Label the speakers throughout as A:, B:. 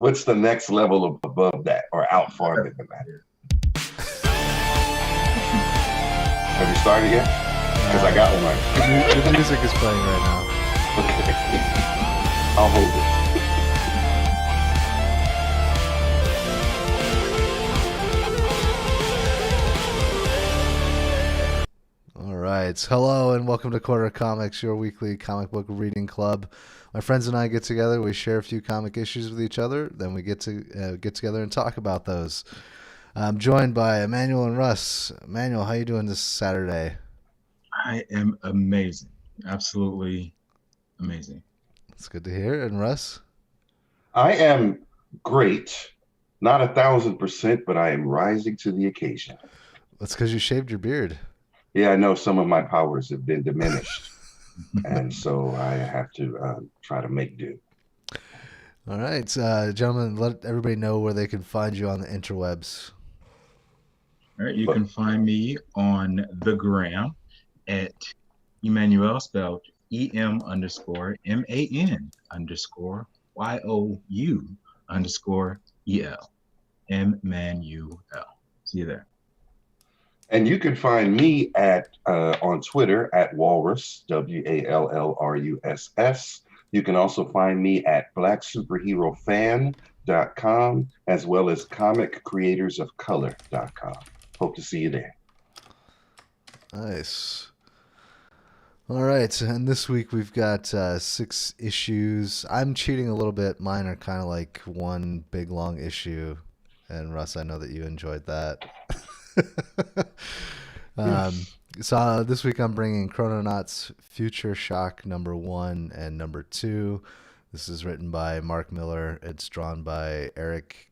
A: What's the next level above that or out farther than that? Have you started yet? Because I got one.
B: The music is playing right now.
A: Okay. I'll hold it.
B: All right. Hello and welcome to Quarter Comics, your weekly comic book reading club. My friends and I get together. We share a few comic issues with each other. Then we get together and talk about those. I'm joined by Emmanuel and Russ. Emmanuel, how you doing this Saturday?
C: I am amazing. Absolutely amazing.
B: It's good to hear. And Russ?
A: I am great. Not 1,000%, but I am rising to the occasion.
B: That's because you shaved your beard.
A: Yeah, I know some of my powers have been diminished. And so I have to try to make do.
B: All right. Gentlemen, let everybody know where they can find you on the interwebs.
C: All right, you can find me on the gram at Emmanuel, spelled EM_MAN_YOU_EL. Emmanuel. See you there.
A: And you can find me at on Twitter at Walrus, WALLRUSS. You can also find me at blacksuperherofan.com as well as comiccreatorsofcolor.com. Hope to see you there.
B: Nice. All right, and this week we've got 6 issues. I'm cheating a little bit. Mine are kind of like one big long issue. And Russ, I know that you enjoyed that. So this week I'm bringing Chrononauts Future Shock #1 and #2. This is written by Mark Miller. It's drawn by Eric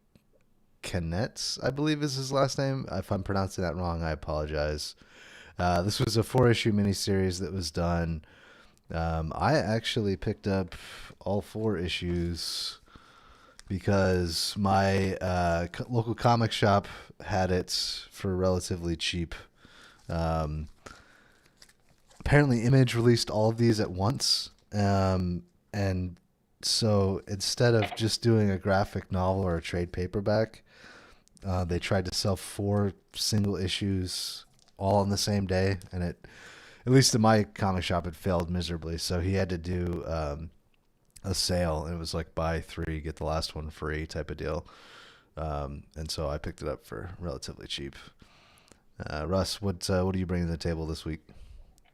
B: Knetz, I believe is his last name. If I'm pronouncing that wrong, I apologize. This was a 4-issue miniseries that was done. I actually picked up all 4 issues because my local comic shop had it for relatively cheap. Apparently Image released all of these at once, and so instead of just doing a graphic novel or a trade paperback, they tried to sell 4 single issues all on the same day, and it, at least in my comic shop, it failed miserably. So he had to do a sale, and it was like buy 3 get the last one free type of deal. And so I picked it up for relatively cheap. Russ, what are you bringing to the table this week?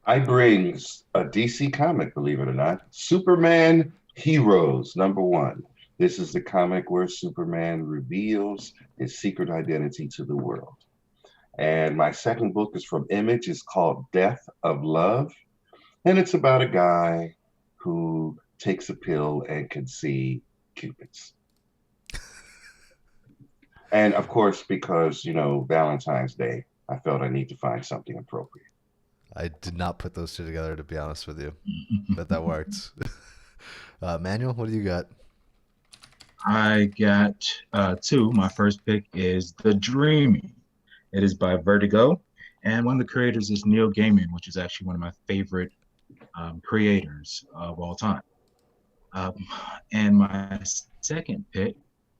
A: I bring a DC comic, believe it or not, Superman Heroes #1. This is the comic where Superman reveals his secret identity to the world. And my second book is from Image. It's called Death of Love. And it's about a guy who takes a pill and can see Cupids. And of course, because, Valentine's Day, I felt I need to find something appropriate.
B: I did not put those 2 together, to be honest with you, but that worked. Manuel, what do you got?
C: I got 2. My first pick is The Dreaming. It is by Vertigo, and one of the creators is Neil Gaiman, which is actually one of my favorite creators of all time. And my second pick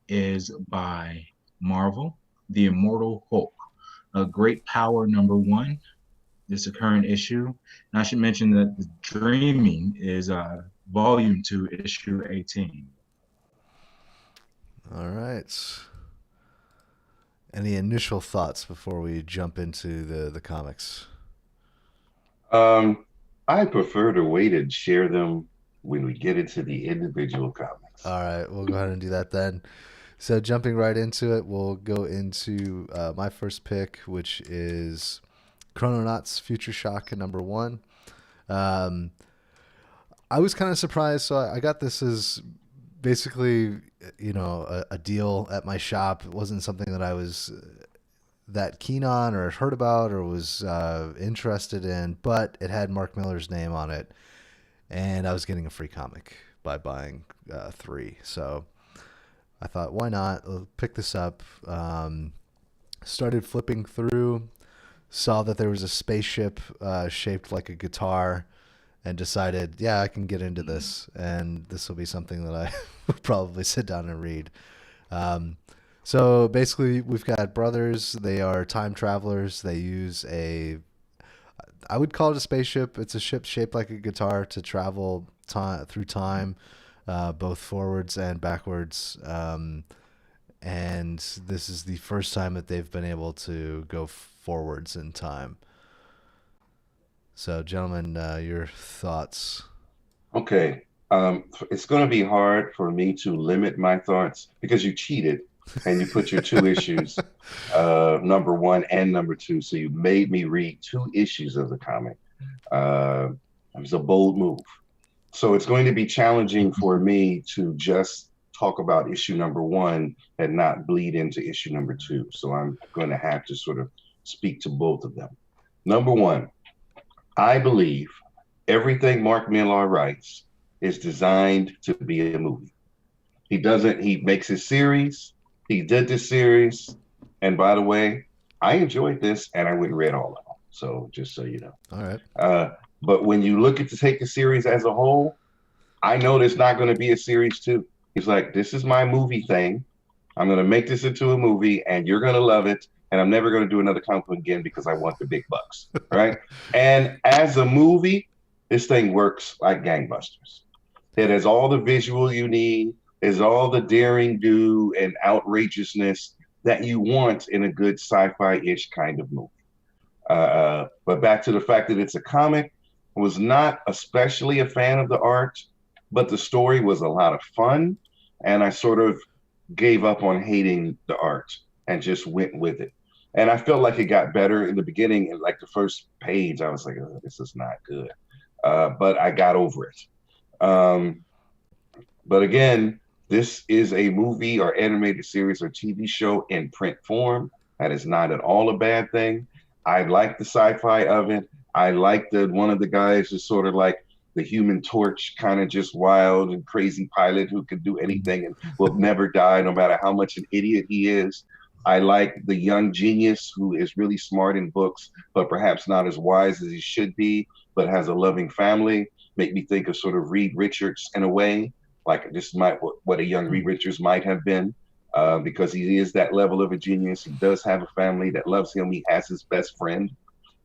C: is by Marvel, The Immortal Hulk, a Great Power #1. This is a current issue. And I should mention that The Dreaming is volume 2, issue 18.
B: All right. Any initial thoughts before we jump into the comics?
A: I prefer to wait and share them when we get into the individual comics.
B: All right, we'll go ahead and do that then. So jumping right into it, we'll go into my first pick, which is Chrononauts Future Shock #1. I was kind of surprised. So I got this as basically, a deal at my shop. It wasn't something that I was that keen on or heard about or was interested in, but it had Mark Miller's name on it, and I was getting a free comic by buying 3. So I thought, why not? I'll pick this up. Started flipping through, saw that there was a spaceship shaped like a guitar, and decided, yeah, I can get into this, and this will be something that I will probably sit down and read. Um, so basically, we've got brothers. They are time travelers. They use I would call it a spaceship. It's a ship shaped like a guitar to travel through time, both forwards and backwards. And this is the first time that they've been able to go forwards in time. So, gentlemen, your thoughts?
A: Okay. It's going to be hard for me to limit my thoughts because you cheated and you put your two issues, number one and number two. So you made me read two issues of the comic. It was a bold move. So it's going to be challenging for me to just talk about issue number one and not bleed into issue number two. So I'm going to have to sort of speak to both of them. Number one, I believe everything Mark Millar writes is designed to be a movie. He makes his series. He did this series. And by the way, I enjoyed this and I went and read all of them. So just so you know.
B: All right.
A: But when you look at to take the series as a whole, I know there's not going to be a series two. He's like, this is my movie thing. I'm going to make this into a movie and you're going to love it. And I'm never going to do another comic book again because I want the big bucks. Right. And as a movie, this thing works like gangbusters. It has all the visual you need, is all the daring do and outrageousness that you want in a good sci-fi-ish kind of movie. But back to the fact that it's a comic, I was not especially a fan of the art, but the story was a lot of fun. And I sort of gave up on hating the art and just went with it. And I felt like it got better in the beginning. And like the first page, I was like, oh, this is not good. But I got over it. But again, this is a movie or animated series or TV show in print form. That is not at all a bad thing. I like the sci-fi of it. I like that one of the guys is sort of like the Human Torch, kind of just wild and crazy pilot who can do anything and will never die no matter how much an idiot he is. I like the young genius who is really smart in books, but perhaps not as wise as he should be, but has a loving family. Make me think of sort of Reed Richards in a way, like this might what a young Reed Richards might have been, because he is that level of a genius. He does have a family that loves him. He has his best friend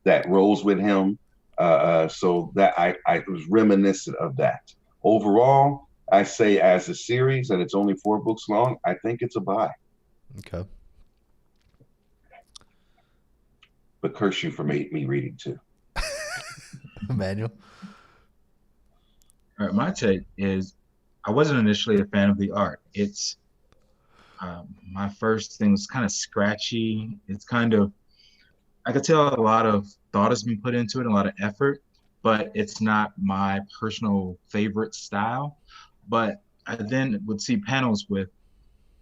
A: that rolls with him. So that I was reminiscent of that. Overall, I say as a series, and it's only 4 books long, I think it's a buy.
B: Okay.
A: But curse you for me reading too.
B: Emmanuel?
C: All right, my take is I wasn't initially a fan of the art. It's my first thing was kind of scratchy. It's kind of, I could tell a lot of thought has been put into it, a lot of effort, but it's not my personal favorite style. But I then would see panels with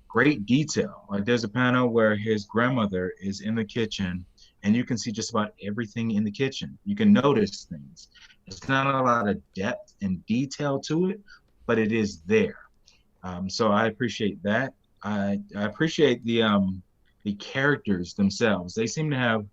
C: great detail. Like there's a panel where his grandmother is in the kitchen and you can see just about everything in the kitchen. You can notice things. It's not a lot of depth and detail to it, but it is there. So I appreciate that. I appreciate the characters themselves. They seem to have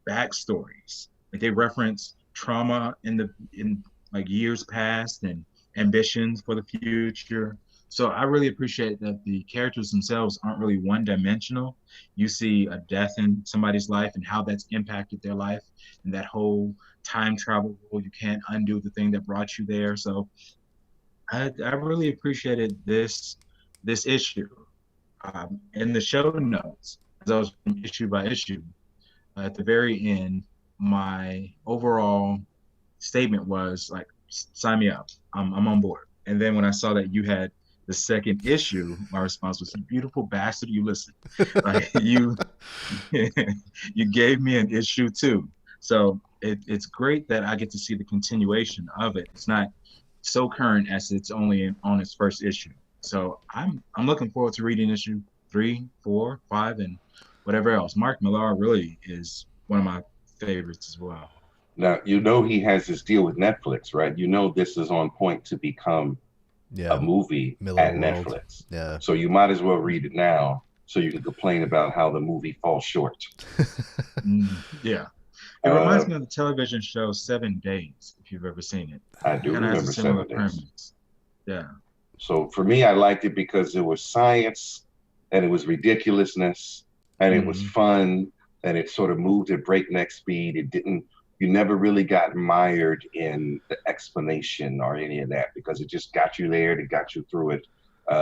C: backstories. Like they reference trauma in like years past and ambitions for the future. So I really appreciate that the characters themselves aren't really one-dimensional. You see a death in somebody's life and how that's impacted their life, and that whole time travel rule, you can't undo the thing that brought you there. So I really appreciated this issue. In the show notes, as I was issue by issue, at the very end, my overall statement was like, sign me up. I'm on board. And then when I saw that you had the second issue, my response was, "You beautiful bastard, you listen." Like, you gave me an issue too. So it's great that I get to see the continuation of it. It's not so current as it's only on its first issue. So I'm looking forward to reading issue 3, 4, 5, and whatever else. Mark Millar really is one of my favorites as well.
A: Now, you know he has this deal with Netflix, right? You know this is on point to become a movie
B: Miller
A: at
B: World.
A: Netflix.
B: Yeah.
A: So you might as well read it now so you can complain about how the movie falls short.
C: Yeah. It reminds me of the television show 7 Days, if you've ever seen it.
A: I do remember 7 Days.
C: Premise. Yeah.
A: So for me, I liked it because it was science and it was ridiculousness, and it was
B: Mhm.
A: fun, and it sort of moved at breakneck speed. It didn't. You never really got mired in the explanation or any of that because it just got you there. It got you through it.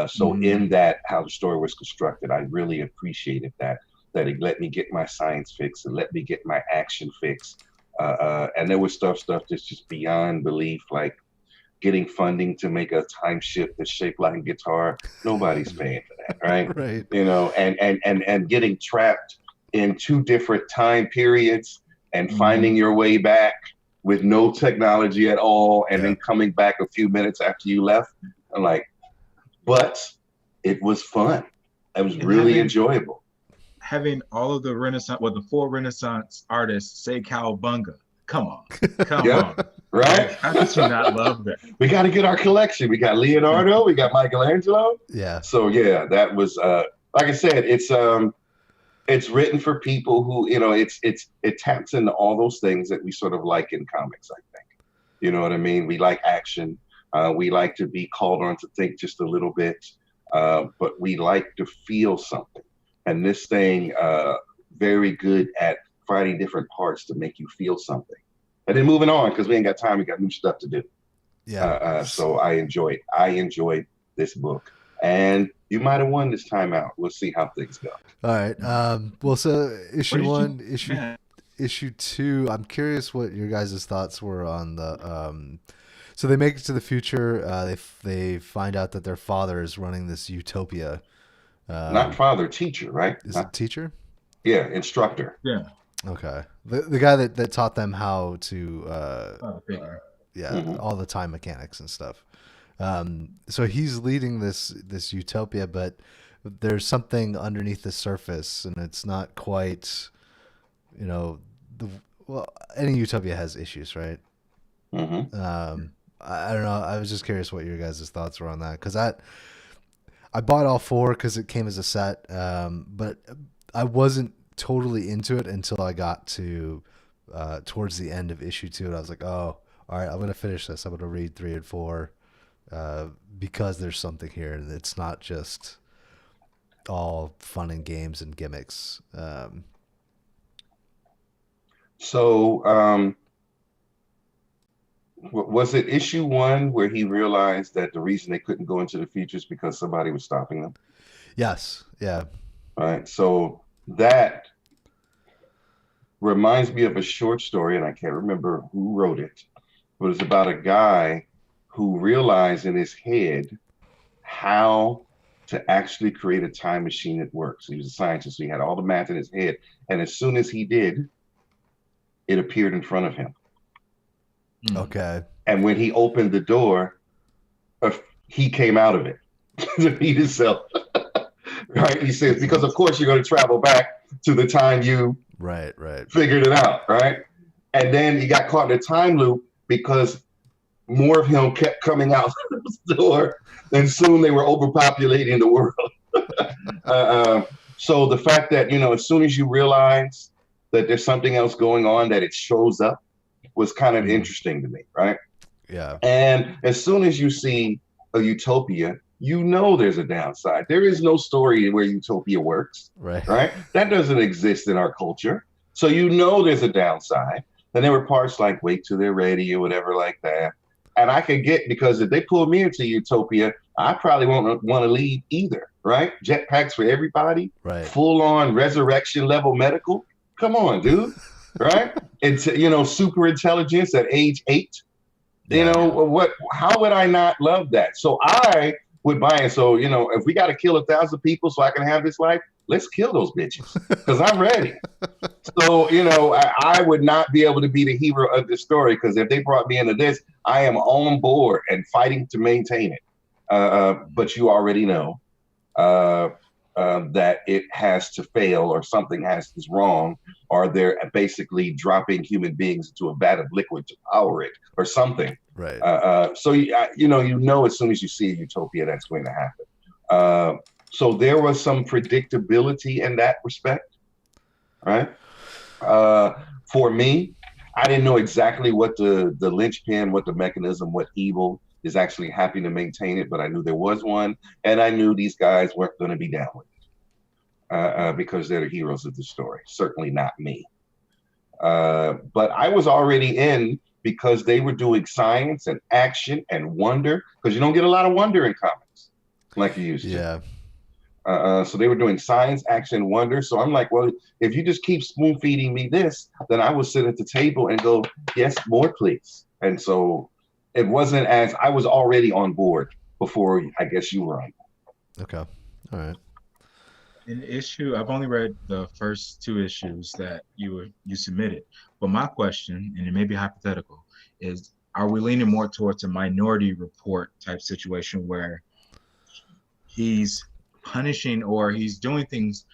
A: So
B: Mhm.
A: in that, how the story was constructed, I really appreciated that. That it let me get my science fix, and let me get my action fix. And there was stuff that's just beyond belief, like getting funding to make a time ship that's shaped like a guitar. Nobody's paying for that, right?
B: Right.
A: And getting trapped in two different time periods and
C: Mhm.
A: finding your way back with no technology at all, and
B: Yeah.
A: then coming back a few minutes after you left. I'm like, but it was fun. It was
C: And
A: really enjoyable.
C: having all of the Renaissance, well, the four Renaissance artists say cowabunga. Come on, come
A: Yep.
C: on.
A: Right?
C: Like, how could you not love that?
A: We got to get our collection. We got Leonardo, we got Michelangelo.
B: Yeah.
A: So yeah, that was like I said, it's written for people who, it taps into all those things that we sort of like in comics, I think. You know what I mean? We like action. We like to be called on to think just a little bit, but we like to feel something. And this thing, very good at finding different parts to make you feel something. And then moving on, because we ain't got time, we got new stuff to do.
B: Yeah.
A: So I enjoyed this book, and you might have won this time out. We'll see how things go.
B: All right. Well, so
C: What
B: issue
C: did
B: one,
C: you? Man,
B: issue two. I'm curious what your guys' thoughts were on the. So they make it to the future. They find out that their father is running this utopia.
A: Not father, teacher, right?
B: Is it teacher?
A: Yeah, instructor.
C: yeah.
B: Okay. The guy that taught them how to
C: Oh, figure.
B: yeah,
A: Mhm.
B: all the time mechanics and stuff. So he's leading this utopia, but there's something underneath the surface, and it's not quite, the well, any utopia has issues, right?
A: Hmm.
B: I don't know. I was just curious what your guys' thoughts were on that because I bought all four because it came as a set, but I wasn't totally into it until I got to towards the end of issue two, and I was like, oh, all right, I'm gonna finish this. I'm gonna read 3 and 4 because there's something here, and it's not just all fun and games and gimmicks.
A: So, was it issue one where he realized that the reason they couldn't go into the future is because somebody was stopping them?
B: Yes, yeah,
A: Right. So that reminds me of a short story, and I can't remember who wrote it, but it's about a guy who realized in his head how to actually create a time machine that works. He was a scientist, so he had all the math in his head. And as soon as he did, it appeared in front of him.
B: okay,
A: And when he opened the door, he came out of it to meet himself. Right? He says, because of course you're going to travel back to the time you
B: right,
A: figured it out, right? And then he got caught in a time loop because more of him kept coming out the door, and soon they were overpopulating the world. So the fact that, as soon as you realize that there's something else going on, that it shows up was kind of interesting to me, right?
B: yeah,
A: And as soon as you see a utopia, there's a downside. There is no story where utopia works,
B: right,
A: right? That doesn't exist in our culture. So there's a downside. And there were parts like wait till they're ready or whatever like that. And I could get, because if they pull me into utopia, I probably won't want to leave either, right? Jetpacks for everybody,
B: right,
A: full on resurrection level medical. Come on, dude, right? It's, super intelligence at age 8.
B: yeah,
A: How would I not love that? So I would buy it. So, if we got to kill 1,000 people so I can have this life, let's kill those bitches because I'm ready. So, I would not be able to be the hero of this story because if they brought me into this, I am on board and fighting to maintain it. But you already know that it has to fail or something is wrong, or they're basically dropping human beings into a vat of liquid to power it or something.
B: right.
A: So, as soon as you see a utopia, that's going to happen. So there was some predictability in that respect, right? For me, I didn't know exactly what the linchpin, what the mechanism, what evil is actually happy to maintain it, but I knew there was one, and I knew these guys weren't going to be down with it. because they're the heroes of the story. Certainly not me. But I was already in because they were doing science and action and wonder, because you don't get a lot of wonder in comics like you used to.
B: Yeah.
A: So they were doing science, action, wonder. So I'm like, well, if you just keep spoon feeding me this, then I will sit at the table and go, yes, more, please. And so it wasn't as I was already on board before I guess you were on.
B: Okay. All right.
C: An issue, I've only read the first two issues that you submitted, but my question, and it may be hypothetical, is are we leaning more towards a Minority Report type situation where he's punishing or he's doing things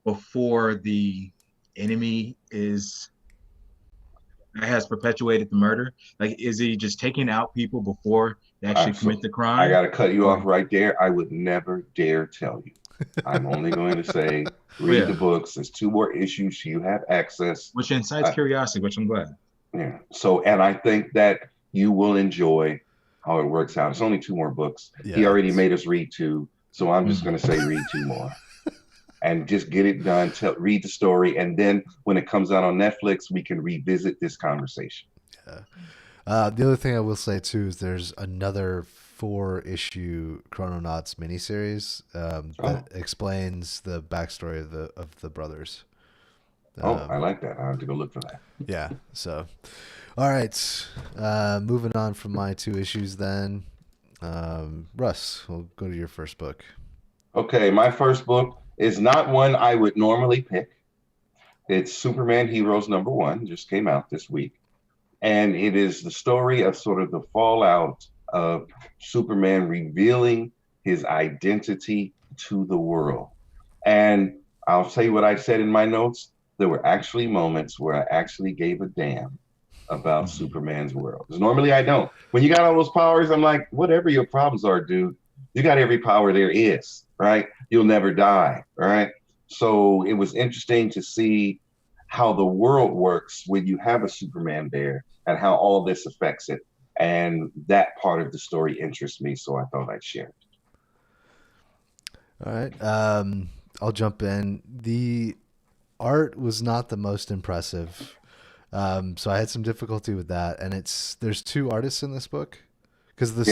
C: before the enemy has perpetuated the murder? Like, is he just taking out people before they actually commit the crime?
A: I got to cut you off right there. I would never dare tell you. I'm only going to say, read the books. There's 2 more issues. You have access.
C: Which incites curiosity, which I'm glad.
A: Yeah. So, and I think that you will enjoy how it works out. It's only 2 more books. Yeah, he already made us read 2. So I'm just going to say read 2 more. And just get it done. Read the story. And then when it comes out on Netflix, we can revisit this conversation.
B: Yeah. The other thing I will say, too, is there's another 4-issue Chrononauts miniseries that explains the backstory of the brothers.
A: I like that. I have to go look for that.
B: Yeah. So, all right. Moving on from my 2 issues then. Russ, we'll go to your first book.
A: Okay. My first book is not one I would normally pick. It's Superman Heroes #1. Just came out this week. And it is the story of sort of the fallout of Superman revealing his identity to the world. And I'll tell you what I said in my notes. There were actually moments where I actually gave a damn about Superman's world. Because normally I don't. When you got all those powers, I'm like, whatever your problems are, dude, you got every power there is, right? You'll never die, right? So it was interesting to see how the world works when you have a Superman there and how all this affects it. And that part of the story interests me, so I thought I'd share it.
B: All right. I'll jump in. The art was not the most impressive, so I had some difficulty with that. And there's 2 artists in this book because the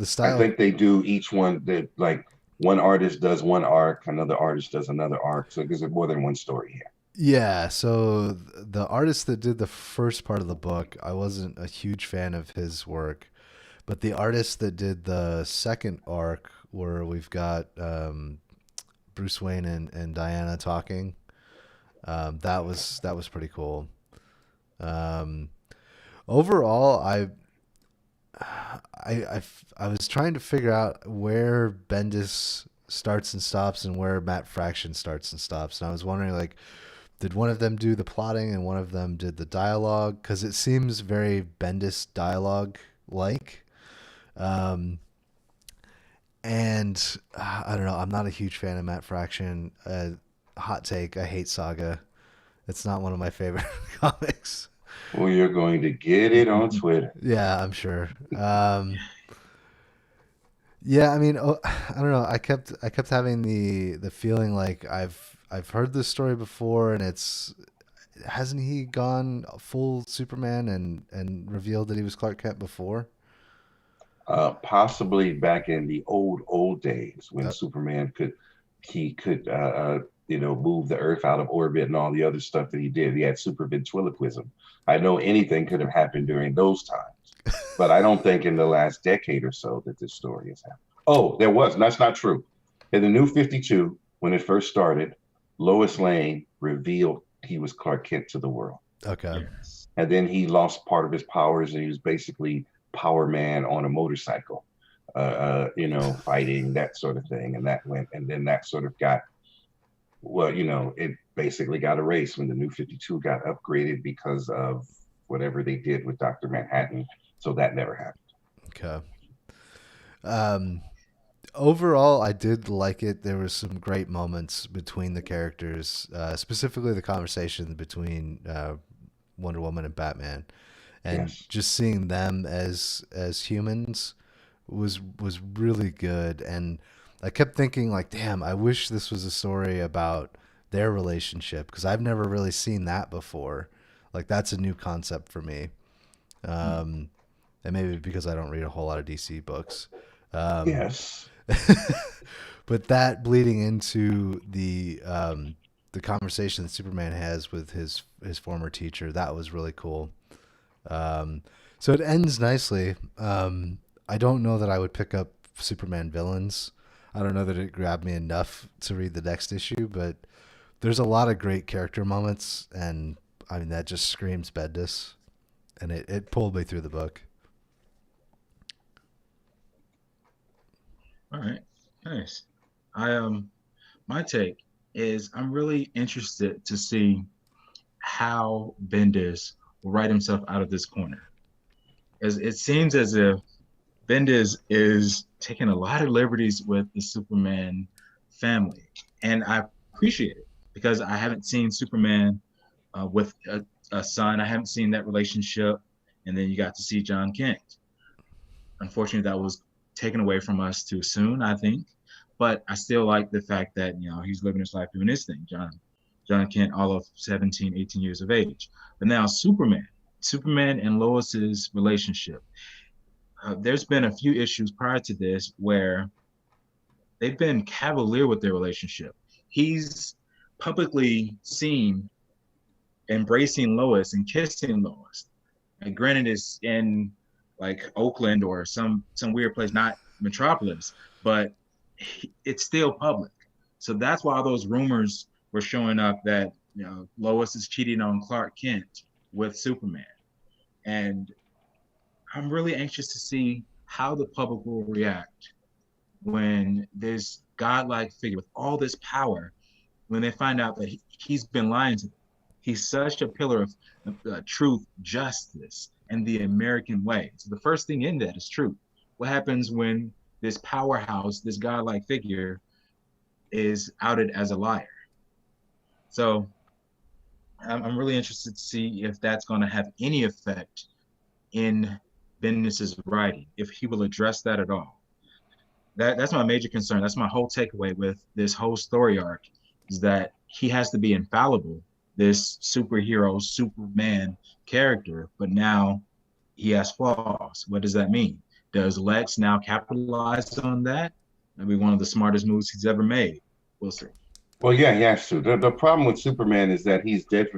B: style.
A: I think they do each one. That like one artist does one arc, another artist does another arc. So there's more than one story here.
B: Yeah, so the artist that did the first part of the book, I wasn't a huge fan of his work, but the artist that did the second arc, where we've got Bruce Wayne and Diana talking, that was pretty cool. Overall, I was trying to figure out where Bendis starts and stops and where Matt Fraction starts and stops, and I was wondering, like, did one of them do the plotting and one of them did the dialogue? Because it seems very Bendis dialogue-like. And I don't know. I'm not a huge fan of Matt Fraction. Hot take. I hate Saga. It's not one of my favorite comics.
A: Well, you're going to get it on Twitter.
B: Yeah, I'm sure. Yeah, I mean, I don't know. I kept having the feeling like I've heard this story before, and hasn't he gone full Superman and revealed that he was Clark Kent before?
A: Possibly back in the old days when Superman could move the Earth out of orbit and all the other stuff that he did. He had super ventriloquism. I know anything could have happened during those times, but I don't think in the last decade or so that this story has happened. Oh, there was. That's not true. In the New 52, when it first started, Lois Lane revealed he was Clark Kent to the world.
B: Okay.
A: And then he lost part of his powers, and he was basically Power Man on a motorcycle, fighting, that sort of thing. And that went, and then that sort of got, it basically got erased when the New 52 got upgraded because of whatever they did with Dr. Manhattan. So that never happened.
B: Okay. Overall, I did like it. There were some great moments between the characters, specifically the conversation between Wonder Woman and Batman, and just seeing them as humans was really good. And I kept thinking like, damn, I wish this was a story about their relationship because I've never really seen that before. Like that's a new concept for me. Um, and maybe because I don't read a whole lot of DC books. Um,
A: Yes.
B: but that bleeding into the conversation that Superman has with his former teacher, that was really cool. Um, so it ends nicely. I don't know that I would pick up Superman villains. I don't know that it grabbed me enough to read the next issue, but there's a lot of great character moments, and I mean that just screams Bendis, and it pulled me through the book.
C: All right, nice. My take is I'm really interested to see how Bendis will write himself out of this corner. As it seems as if Bendis is taking a lot of liberties with the Superman family, and I appreciate it because I haven't seen Superman with a son. I haven't seen that relationship, and then you got to see John Kent. Unfortunately, that was taken away from us too soon, I think. But I still like the fact that he's living his life doing his thing. John Kent, all of 17, 18 years of age. But now Superman and Lois's relationship. There's been a few issues prior to this where they've been cavalier with their relationship. He's publicly seen embracing Lois and kissing Lois. And granted, it's in like Oakland or some weird place, not Metropolis, but it's still public. So that's why all those rumors were showing up that Lois is cheating on Clark Kent with Superman. And I'm really anxious to see how the public will react when this godlike figure with all this power, when they find out that he's been lying to them. He's such a pillar of truth, justice, and the American way. So the first thing in that is truth. What happens when this powerhouse, this godlike figure, is outed as a liar? So I'm really interested to see if that's going to have any effect in Bendis's writing, if he will address that at all. That's my major concern. That's my whole takeaway with this whole story arc, is that he has to be infallible, this superhero, Superman character, but now he has flaws. What does that mean? Does Lex now capitalize on that? That'd be one of the smartest moves he's ever made. We'll see.
A: Well, yeah, he has to. The problem with Superman is that he's dead,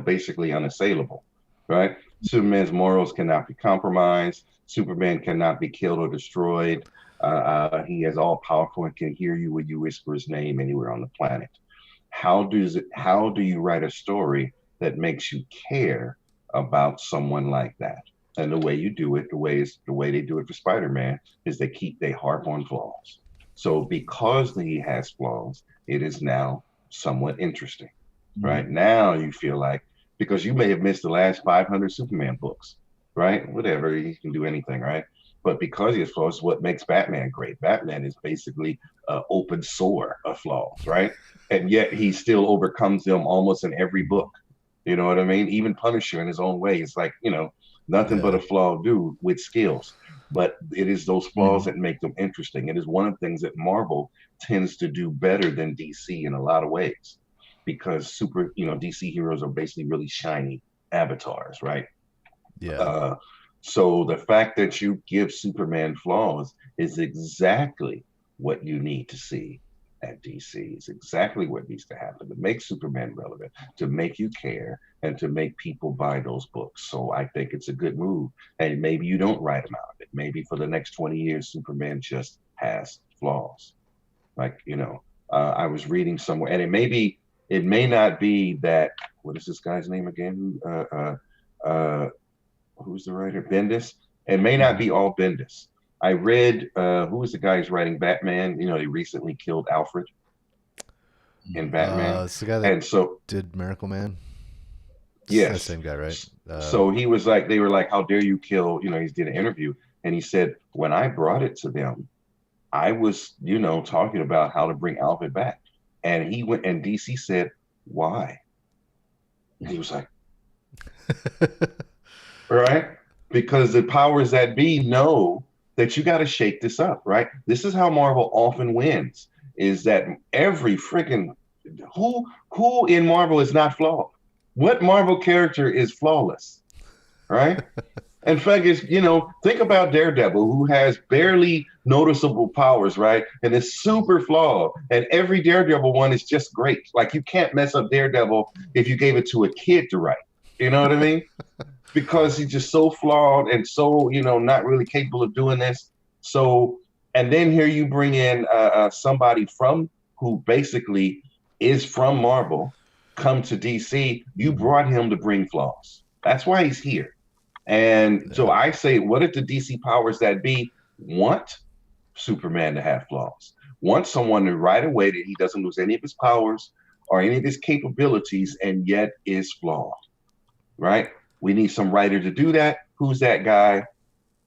A: basically unassailable, right? Superman's morals cannot be compromised. Superman cannot be killed or destroyed. He is all powerful and can hear you when you whisper his name anywhere on the planet. How do you write a story that makes you care about someone like that? And the way you do it, the way they do it for Spider-Man, is they harp on flaws. So because he has flaws, it is now somewhat interesting. Mm-hmm. Right now, you feel like, because you may have missed the last 500 Superman books, right? Whatever, he can do anything, right? But because he has flaws, what makes Batman great? Batman is basically an open sore of flaws, right? And yet he still overcomes them almost in every book. You know what I mean? Even Punisher in his own way, it's like, nothing but a flawed dude with skills. But it is those flaws that make them interesting. It is one of the things that Marvel tends to do better than DC in a lot of ways, because DC heroes are basically really shiny avatars, right?
B: Yeah.
A: So the fact that you give Superman flaws is exactly what you need to see at DC. It's exactly what needs to happen to make Superman relevant, to make you care, and to make people buy those books. So I think it's a good move. And maybe you don't write him out of it. Maybe for the next 20 years, Superman just has flaws. I was reading somewhere, and it may not be that, what is this guy's name again? Who's the writer? Bendis. It may not be all Bendis. I read, who was the guy who's writing Batman? He recently killed Alfred in Batman.
B: It's the guy that did Miracle Man.
A: Yes.
B: The same guy, right?
A: So he was like, they were like, how dare you kill, he did an interview. And he said, when I brought it to them, I was, talking about how to bring Alfred back. And he went, and DC said, why? And he was like, right? Because the powers that be know that you got to shake this up, right? This is how Marvel often wins, is that every freaking who in Marvel is not flawed? What Marvel character is flawless, right? In fact, it's, think about Daredevil, who has barely noticeable powers, right? And is super flawed. And every Daredevil one is just great. Like, you can't mess up Daredevil if you gave it to a kid to write. You know what I mean? Because he's just so flawed and so, not really capable of doing this. So, and then here you bring in somebody who basically is from Marvel, come to DC. You brought him to bring flaws. That's why he's here. And so I say, what if the DC powers that be want Superman to have flaws? Want someone to write away that he doesn't lose any of his powers or any of his capabilities and yet is flawed, right? We need some writer to do that. Who's that guy?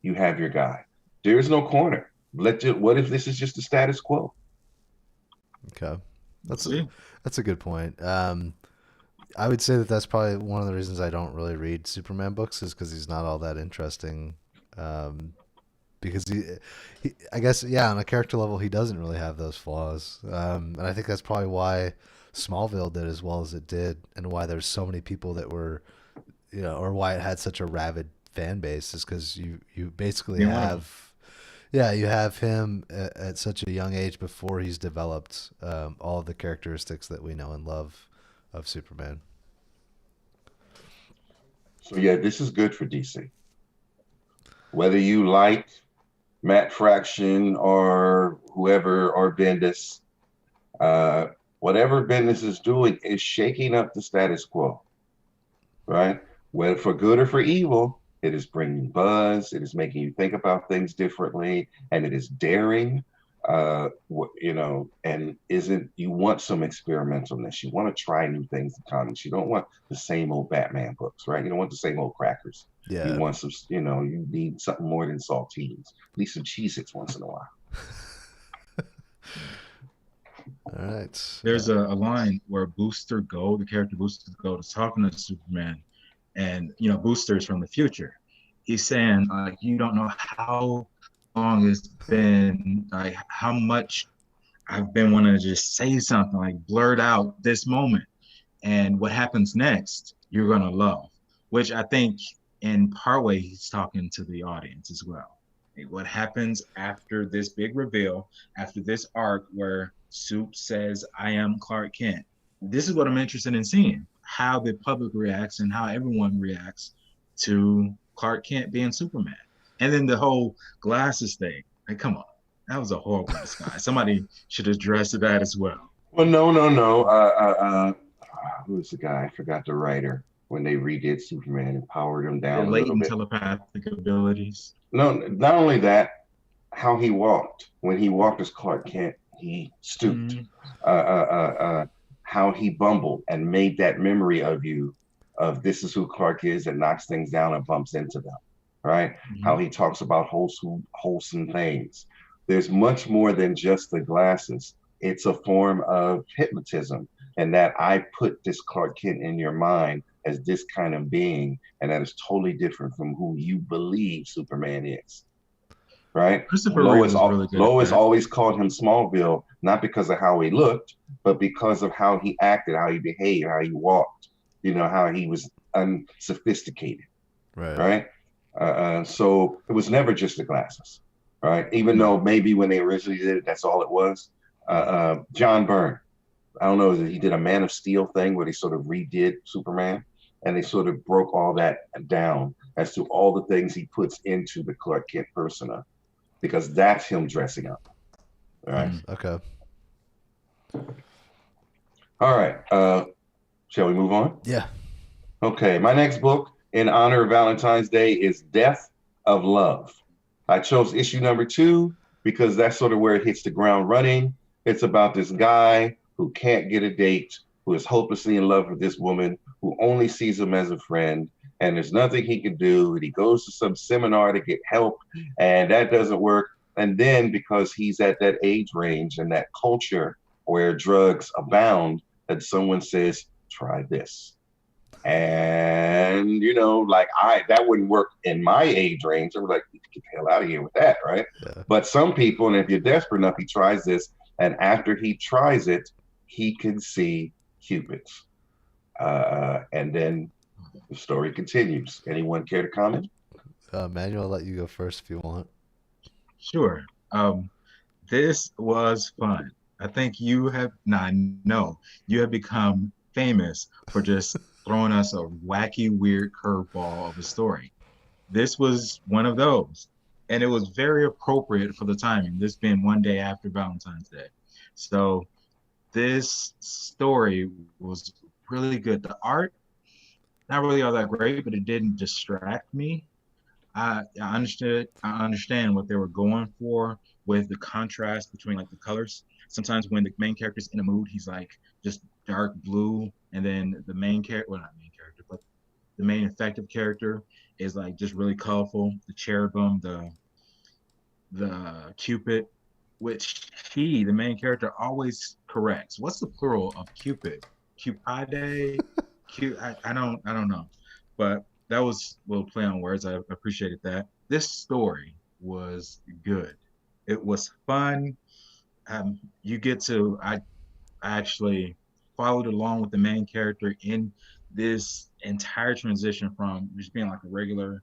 A: You have your guy. There is no corner. What if this is just the status quo?
B: Okay. That's a good point. I would say that's probably one of the reasons I don't really read Superman books, is because he's not all that interesting. Because he, I guess, yeah, on a character level, he doesn't really have those flaws. And I think that's probably why Smallville did as well as it did, and why there's so many people that were, or why it had such a rabid fan base, is because you basically have, you have him at such a young age before he's developed all of the characteristics that we know and love of Superman.
A: So yeah, this is good for DC. Whether you like Matt Fraction or whoever, or Bendis, whatever Bendis is doing is shaking up the status quo, right? Whether for good or for evil, it is bringing buzz, it is making you think about things differently, and it is daring. And you want some experimentalness. You want to try new things in comics. You don't want the same old Batman books, right? You don't want the same old crackers.
B: Yeah.
A: You want some, you need something more than saltines. At least some Cheez-Its once in a while.
B: All right.
C: There's a line where Booster Gold, the character Booster Gold, is talking to Superman, and Booster's from the future. He's saying, you don't know how long it's been, like how much I've been wanting to just say something, like blurt out this moment, and what happens next you're gonna love. Which I think in part way he's talking to the audience as well. Like, what happens after this big reveal, after this arc where Soup says, I am Clark Kent. This is what I'm interested in seeing, how the public reacts and how everyone reacts to Clark Kent being Superman. And then the whole glasses thing. Like, come on, that was a horrible disguise. Somebody should address that as well.
A: Well, no. Who was the guy? I forgot the writer. When they redid Superman and powered him down.
C: Latent telepathic abilities.
A: No, not only that, how he walked. When he walked as Clark Kent, he stooped. How he bumbled and made that memory of this is who Clark is, and knocks things down and bumps into them. Right? Mm-hmm. How he talks about wholesome things. There's much more than just the glasses. It's a form of hypnotism, and that I put this Clark Kent in your mind as this kind of being, and that is totally different from who you believe Superman is. Right? Lois always called him Smallville, not because of how he looked, but because of how he acted, how he behaved, how he walked, how he was unsophisticated. Right? So it was never just the glasses, right? Even though maybe when they originally did it, that's all it was. John Byrne, I don't know, he did a Man of Steel thing where they sort of redid Superman, and they sort of broke all that down as to all the things he puts into the Clark Kent persona, because that's him dressing up. All right.
B: Okay.
A: All right. Shall we move on?
B: Yeah.
A: Okay. My next book, in honor of Valentine's Day, is Death of Love. I chose issue number 2 because that's sort of where it hits the ground running. It's about this guy who can't get a date, who is hopelessly in love with this woman, who only sees him as a friend, and there's nothing he can do. And he goes to some seminar to get help, and that doesn't work. And then because he's at that age range and that culture where drugs abound, that someone says, try this. And like that wouldn't work in my age range. I was like, get the hell out of here with that, right?
B: Yeah.
A: But some people, and if you're desperate enough, he tries this, and after he tries it, he can see Cupids. And then the story continues. Anyone care to comment?
B: Manuel, I'll let you go first if you want.
C: Sure. This was fun. I think you have, no, you have become famous for just throwing us a wacky, weird curveball of a story. This was one of those. And it was very appropriate for the timing, this being one day after Valentine's Day. So this story was really good. The art, not really all that great, but it didn't distract me. I understand what they were going for with the contrast between like the colors. Sometimes when the main character's in a mood, he's like just dark blue, and then the main character, well, not main character, but the main effective character is like just really colorful. The cherubim, the Cupid, which he, the main character, always corrects. What's the plural of Cupid? Cupide? I don't know, but that was a little play on words. I appreciated that. This story was good. It was fun. You get to I actually followed along with the main character in this entire transition from just being like a regular,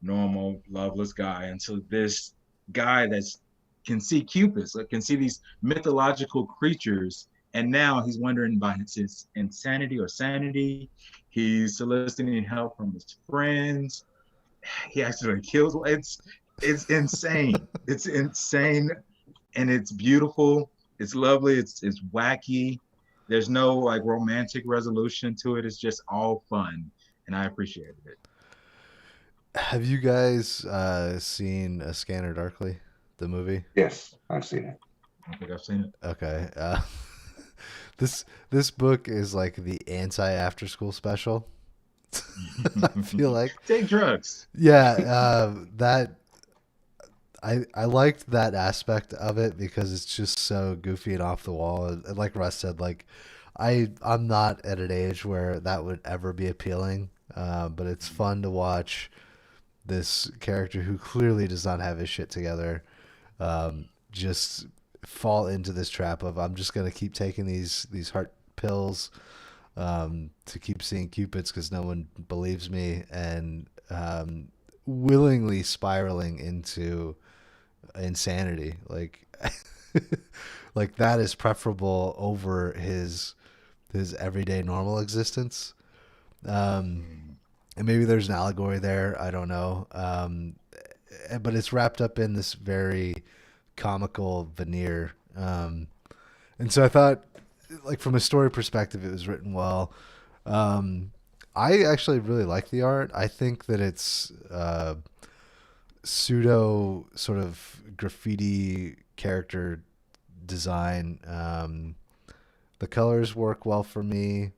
C: normal, loveless guy into this guy that's can see cupids, like can see these mythological creatures, and now he's wondering about his insanity or sanity. He's soliciting help from his friends. He actually kills. It's insane. It's insane, and it's beautiful. It's lovely. It's wacky. There's no like romantic resolution to it. It's just all fun, and I appreciated it.
B: Have you guys seen A Scanner Darkly, the movie?
A: Yes, I've seen it.
C: I don't think I've seen it.
B: Okay. This book is like the anti after school special. I feel like
C: Take drugs.
B: yeah, that I liked that aspect of it because it's just so goofy and off the wall. And like Russ said, like I'm not at an age where that would ever be appealing, but it's fun to watch this character who clearly does not have his shit together, just fall into this trap of I'm just gonna keep taking these heart pills to keep seeing cupids because no one believes me, and willingly spiraling into insanity. Like like that is preferable over his everyday normal existence. And maybe there's an allegory there. I don't know. But it's wrapped up in this very comical veneer. And so I thought, like from a story perspective, it was written well. I actually really like the art. I think that it's pseudo sort of graffiti character design. The colors work well for me.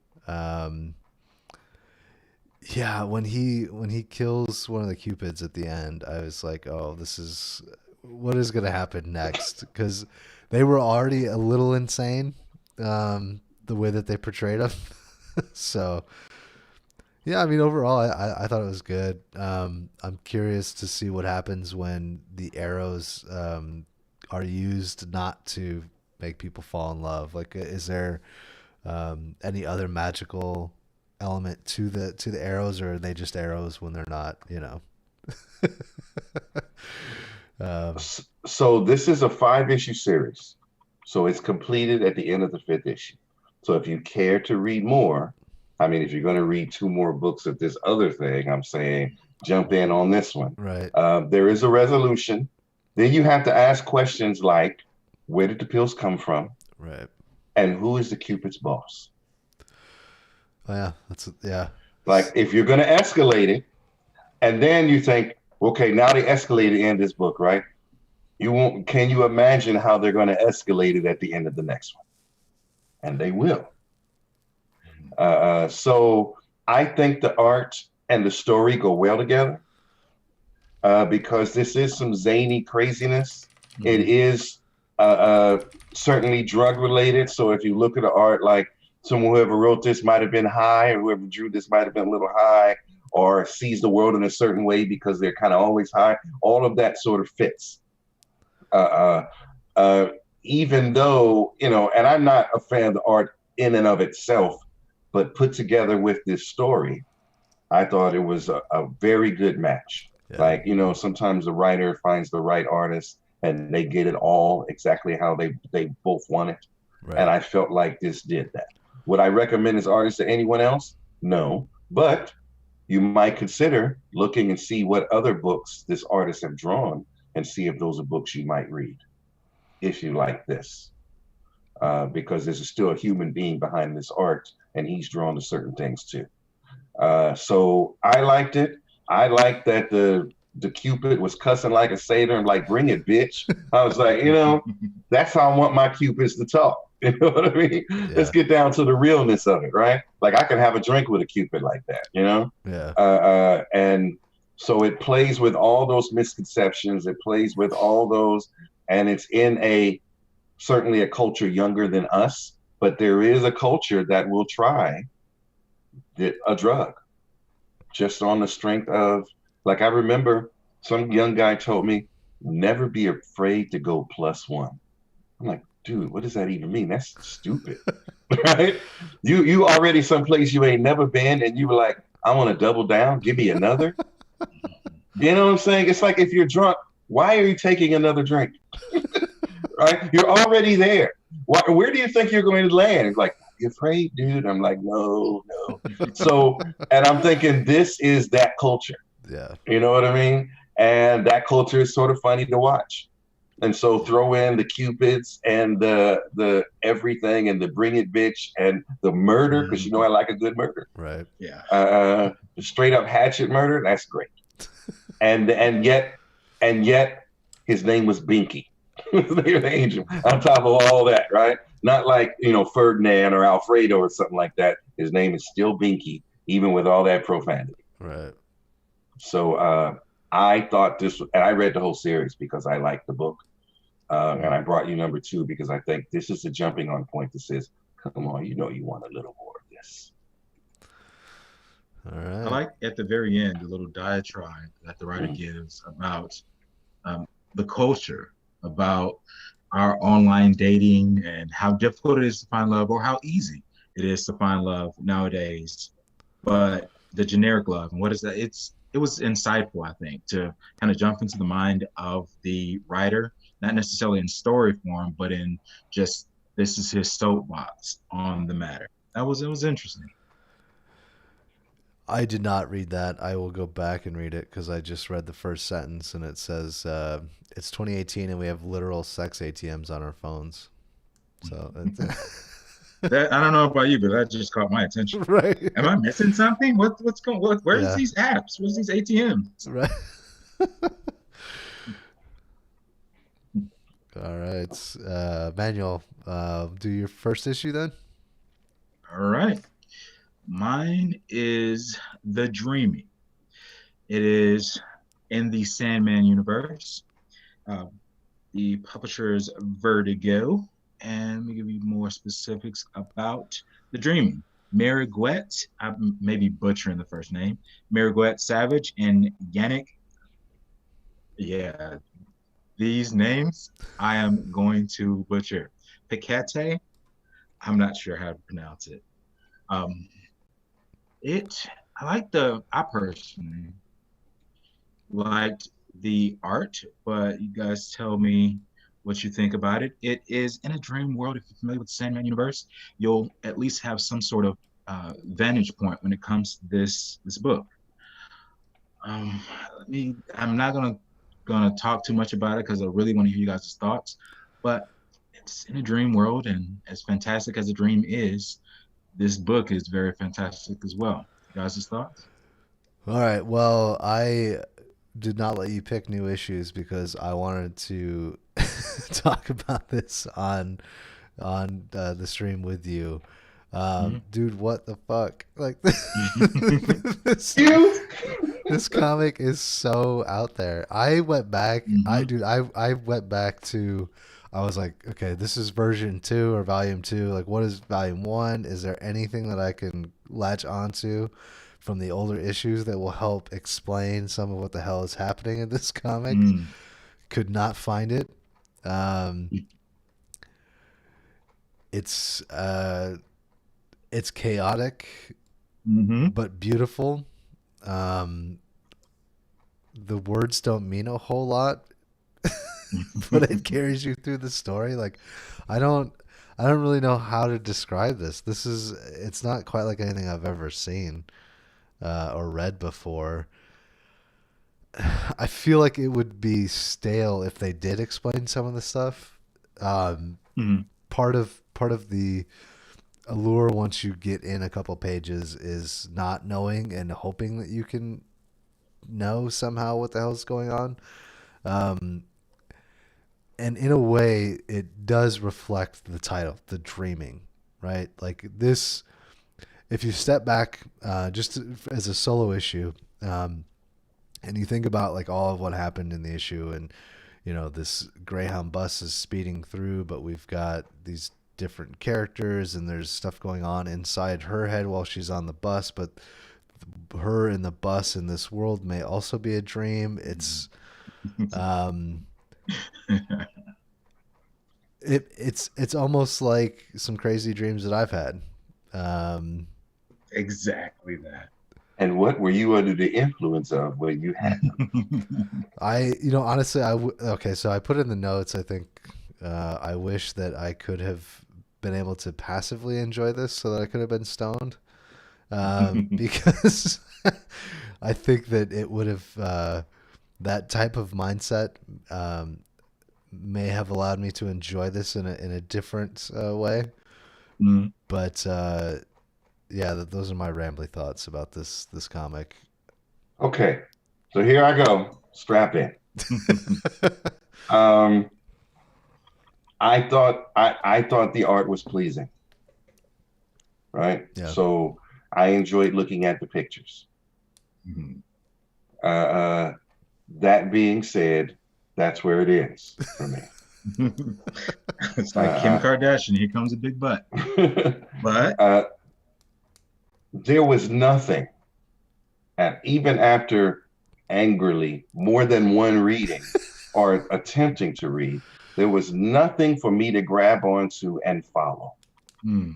B: Yeah, when he kills one of the cupids at the end, I was like, "Oh, this is what is going to happen next?" Because they were already a little insane, the way that they portrayed them. So, yeah, I mean, overall, I thought it was good. I'm curious to see what happens when the arrows are used not to make people fall in love. Like, is there any other magical element to the arrows, or are they just arrows when they're not,
A: So this is a 5-issue series. So it's completed at the end of the 5th issue. So if you care to read more, I mean, if you're going to read 2 more books of this other thing, I'm saying jump in on this one.
B: Right.
A: There is a resolution. Then you have to ask questions like, where did the pills come from?
B: Right.
A: And who is the Cupid's boss?
B: Oh, yeah, yeah.
A: Like, if you're going to escalate it, and then you think, okay, now they escalated in this book, right? Can you imagine how they're going to escalate it at the end of the next one? And they will. So I think the art and the story go well together, because this is some zany craziness. It is certainly drug related. So if you look at the art, like whoever wrote this might have been high, or whoever drew this might have been a little high, or sees the world in a certain way because they're kind of always high. All of that sort of fits. Uh, uh, uh, Even though, and I'm not a fan of the art in and of itself, but put together with this story, I thought it was a very good match.
B: Yeah.
A: Like, sometimes the writer finds the right artist and they get it all exactly how they both want it.
B: Right.
A: And I felt like this did that. Would I recommend this artist to anyone else? No. But you might consider looking and see what other books this artist have drawn and see if those are books you might read if you like this. Because there's still a human being behind this art and he's drawn to certain things too. So I liked it. I liked that the Cupid was cussing like a satyr and like, bring it, bitch. I was like, that's how I want my Cupids to talk. You know what I mean?
B: Yeah.
A: Let's get down to the realness of it, right? Like I can have a drink with a Cupid like that,
B: Yeah.
A: And so it plays with all those misconceptions. It plays with all those, and it's in certainly a culture younger than us, but there is a culture that will try a drug just on the strength of, like, I remember some young guy told me, never be afraid to go +1. I'm like, dude, what does that even mean? That's stupid. Right? You already someplace you ain't never been and you were like, I want to double down, give me another. You know what I'm saying? It's like, if you're drunk, why are you taking another drink? Right? You're already there. Where do you think you're going to land? It's like, you afraid, dude? I'm like, no. So, and I'm thinking this is that culture.
B: Yeah.
A: You know what I mean? And that culture is sort of funny to watch. And so throw in the Cupids and the everything and the bring it bitch and the murder, because I like a good murder.
B: Right.
C: Yeah.
A: The straight up hatchet murder, that's great. and yet his name was Binky. The angel on top of all that, right? Not like, Ferdinand or Alfredo or something like that. His name is still Binky, even with all that profanity.
B: Right.
A: So I thought this, and I read the whole series because I liked the book. And I brought you number 2 because I think this is the jumping on point that says, come on, you want a little more of this.
B: All right.
C: I like at the very end the little diatribe that the writer gives about the culture, about our online dating and how difficult it is to find love, or how easy it is to find love nowadays. But the generic love, and what is that? It was insightful, I think, to kind of jump into the mind of the writer, not necessarily in story form, but in just, this is his soapbox on the matter. It was interesting.
B: I did not read that. I will go back and read it because I just read the first sentence and it says it's 2018 and we have literal sex ATMs on our phones. So
C: That, I don't know about you, but that just caught my attention.
B: Right.
C: Am I missing something? What's going? Where's these apps? Where's these ATMs?
B: Right. All right, Manuel, do your first issue then.
C: All right. Mine is The Dreaming. It is in the Sandman universe. The publisher is Vertigo. And let me give you more specifics about The Dreaming. Mariguette, I may be butchering the first name, Mariguette Savage and Yannick. Yeah, these names I am going to butcher. Pikete, I'm not sure how to pronounce it. I personally liked the art, but you guys tell me what you think about it. It is in a dream world. If you're familiar with the Sandman universe, you'll at least have some sort of vantage point when it comes to this book. I'm not gonna talk too much about it because I really want to hear you guys' thoughts. But it's in a dream world, and as fantastic as a dream is, this book is very fantastic as well. You guys' thoughts?
B: All right. Well, I did not let you pick new issues because I wanted to talk about this on the stream with you. Dude, what the fuck? Like this comic is so out there. I went back. I went back to. I was like, okay, this is version 2 or volume 2. Like, what is volume 1? Is there anything that I can latch onto from the older issues that will help explain some of what the hell is happening in this comic?
C: Mm.
B: Could not find it. Um, it's chaotic
C: Mm-hmm.
B: but beautiful. Um, the words don't mean a whole lot, but it carries you through the story. Like, I don't really know how to describe this. It's not quite like anything I've ever seen or read before. I feel like it would be stale if they did explain some of the stuff. Um,
C: Mm-hmm.
B: part of the allure once you get in a couple pages is not knowing and hoping that you can know somehow what the hell's going on. Um, and in a way, it does reflect the title, The Dreaming, right? Like this, if you step back just as a solo issue, and you think about like all of what happened in the issue, and this Greyhound bus is speeding through, but we've got these different characters, and there's stuff going on inside her head while she's on the bus, but her in the bus in this world may also be a dream. It's um, it's almost like some crazy dreams that I've had. Um,
C: Exactly that.
A: And what were you under the influence of when you had them?
B: Honestly, okay, so I put in the notes. I think I wish that I could have been able to passively enjoy this so that I could have been stoned. Because I think that it would have, that type of mindset may have allowed me to enjoy this in a different way.
C: Mm.
B: But yeah, those are my rambly thoughts about this comic.
A: Okay, so here I go. Strap in. I thought the art was pleasing, right?
B: Yeah.
A: So I enjoyed looking at the pictures.
C: Mhm.
A: That being said, that's where it is for me.
C: It's like Kim Kardashian. Here comes a big butt. But
A: there was nothing, even after angrily more than one reading or attempting to read, there was nothing for me to grab onto and follow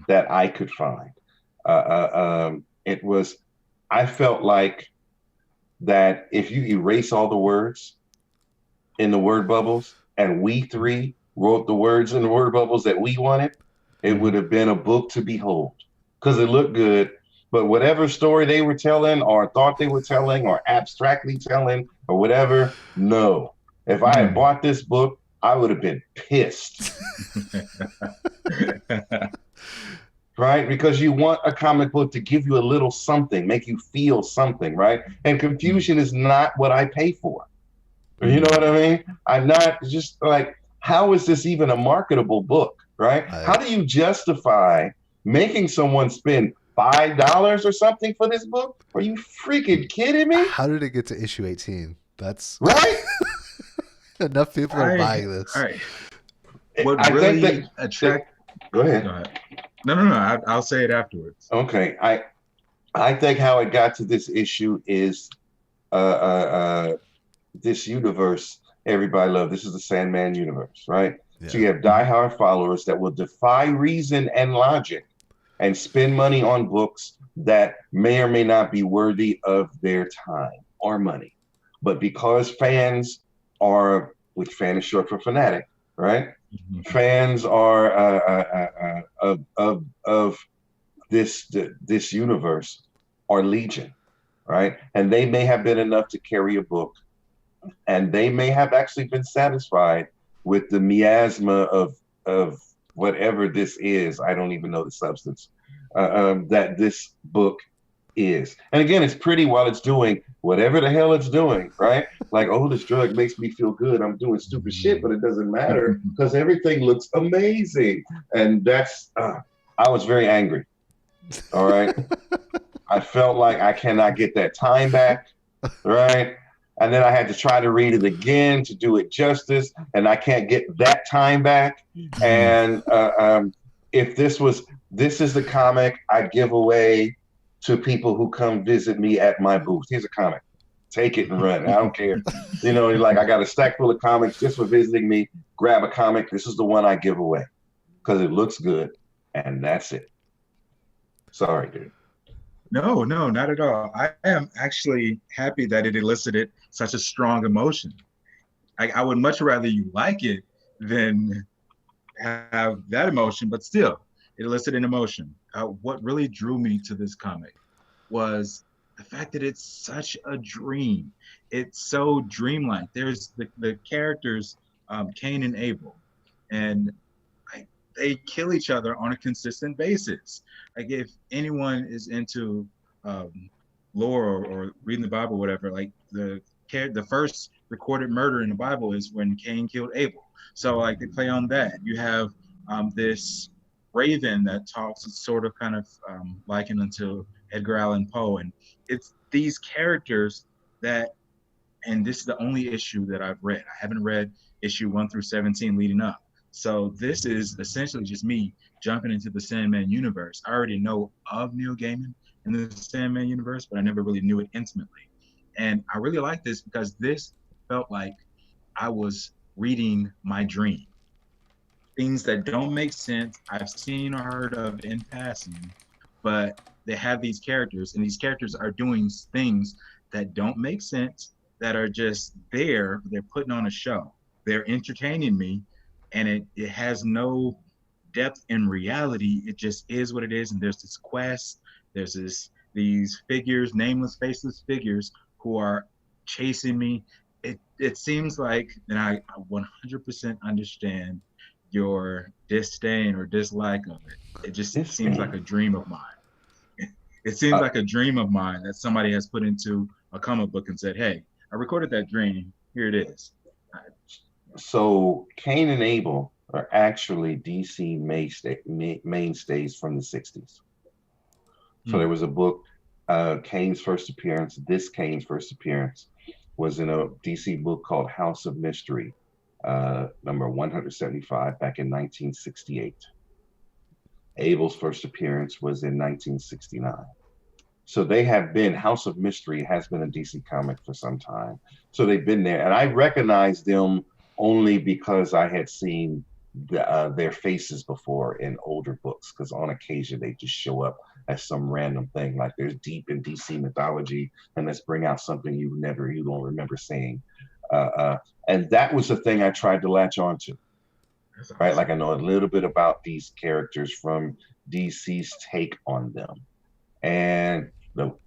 A: that I could find. It was, I felt like that if you erase all the words in the word bubbles and we three wrote the words in the word bubbles that we wanted, it would have been a book to behold because it looked good. But whatever story they were telling or thought they were telling or abstractly telling or whatever, no. If I had bought this book, I would have been pissed. Right? Because you want a comic book to give you a little something, make you feel something, right? And confusion is not what I pay for. You know what I mean? I'm not just like, how is this even a marketable book, right? How do you justify making someone spend $5 or something for this book? Are you freaking kidding me?
B: How did it get to issue 18? That's
A: right.
B: Enough people are buying this.
C: All right. What really attract?
A: Go ahead.
C: Go ahead. No. I'll say it afterwards.
A: Okay. I think how it got to this issue is this universe everybody loves. This is the Sandman universe, right? Yeah. So you have diehard followers that will defy reason and logic and spend money on books that may or may not be worthy of their time or money. But because fans are, which fan is short for fanatic, right? Mm-hmm. Fans are of this universe are legion, right? And they may have been enough to carry a book, and they may have actually been satisfied with the miasma of whatever this is. I don't even know the substance that this book is. And again, it's pretty while it's doing whatever the hell it's doing, right? Like, oh, this drug makes me feel good. I'm doing stupid shit, but it doesn't matter because everything looks amazing. And that's, I was very angry. All right. I felt like I cannot get that time back, right? and then I had to try to read it again to do it justice, and I can't get that time back. And if this is the comic I give away to people who come visit me at my booth. Here's a comic. Take it and run. I don't care. You know, like I got a stack full of comics just for visiting me. Grab a comic. This is the one I give away because it looks good, and that's it. Sorry, dude.
C: No, not at all. I am actually happy that it elicited such a strong emotion. I would much rather you like it than have that emotion, but still, it elicited an emotion. What really drew me to this comic was the fact that it's such a dream. It's so dreamlike. There's the characters, Cain and Abel, and they kill each other on a consistent basis. Like if anyone is into lore or reading the Bible, or whatever, like the first recorded murder in the Bible is when Cain killed Abel. So like they play on that. You have this raven that talks. It's sort of kind of likened unto Edgar Allan Poe, and it's these characters that. And this is the only issue that I've read. I haven't read issue 1 through 17 leading up. So this is essentially just me jumping into the Sandman universe. I already know of Neil Gaiman in the Sandman universe, but I never really knew it intimately. And I really like this because this felt like I was reading my dream. Things that don't make sense, I've seen or heard of in passing, but they have these characters, and these characters are doing things that don't make sense, that are just there. They're putting on a show. They're entertaining me, and it has no depth in reality. It just is what it is. And there's this quest. There's these figures, nameless, faceless figures, who are chasing me. It seems like, and I 100% understand your disdain or dislike of it. It just seems like a dream of mine. It seems like a dream of mine that somebody has put into a comic book and said, hey, I recorded that dream. Here it is.
A: So Cain and Abel are actually DC mainstays from the 60s. So there was a book, Cain's first appearance. This Cain's first appearance was in a DC book called House of Mystery, number 175, back in 1968. Abel's first appearance was in 1969. So they have been, House of Mystery has been a DC comic for some time. So they've been there. And I recognized them only because I had seen their faces before in older books, because on occasion they just show up as some random thing, like there's deep in DC mythology, and let's bring out something you don't remember seeing. And that was the thing I tried to latch onto, right? Like I know a little bit about these characters from DC's take on them. And no,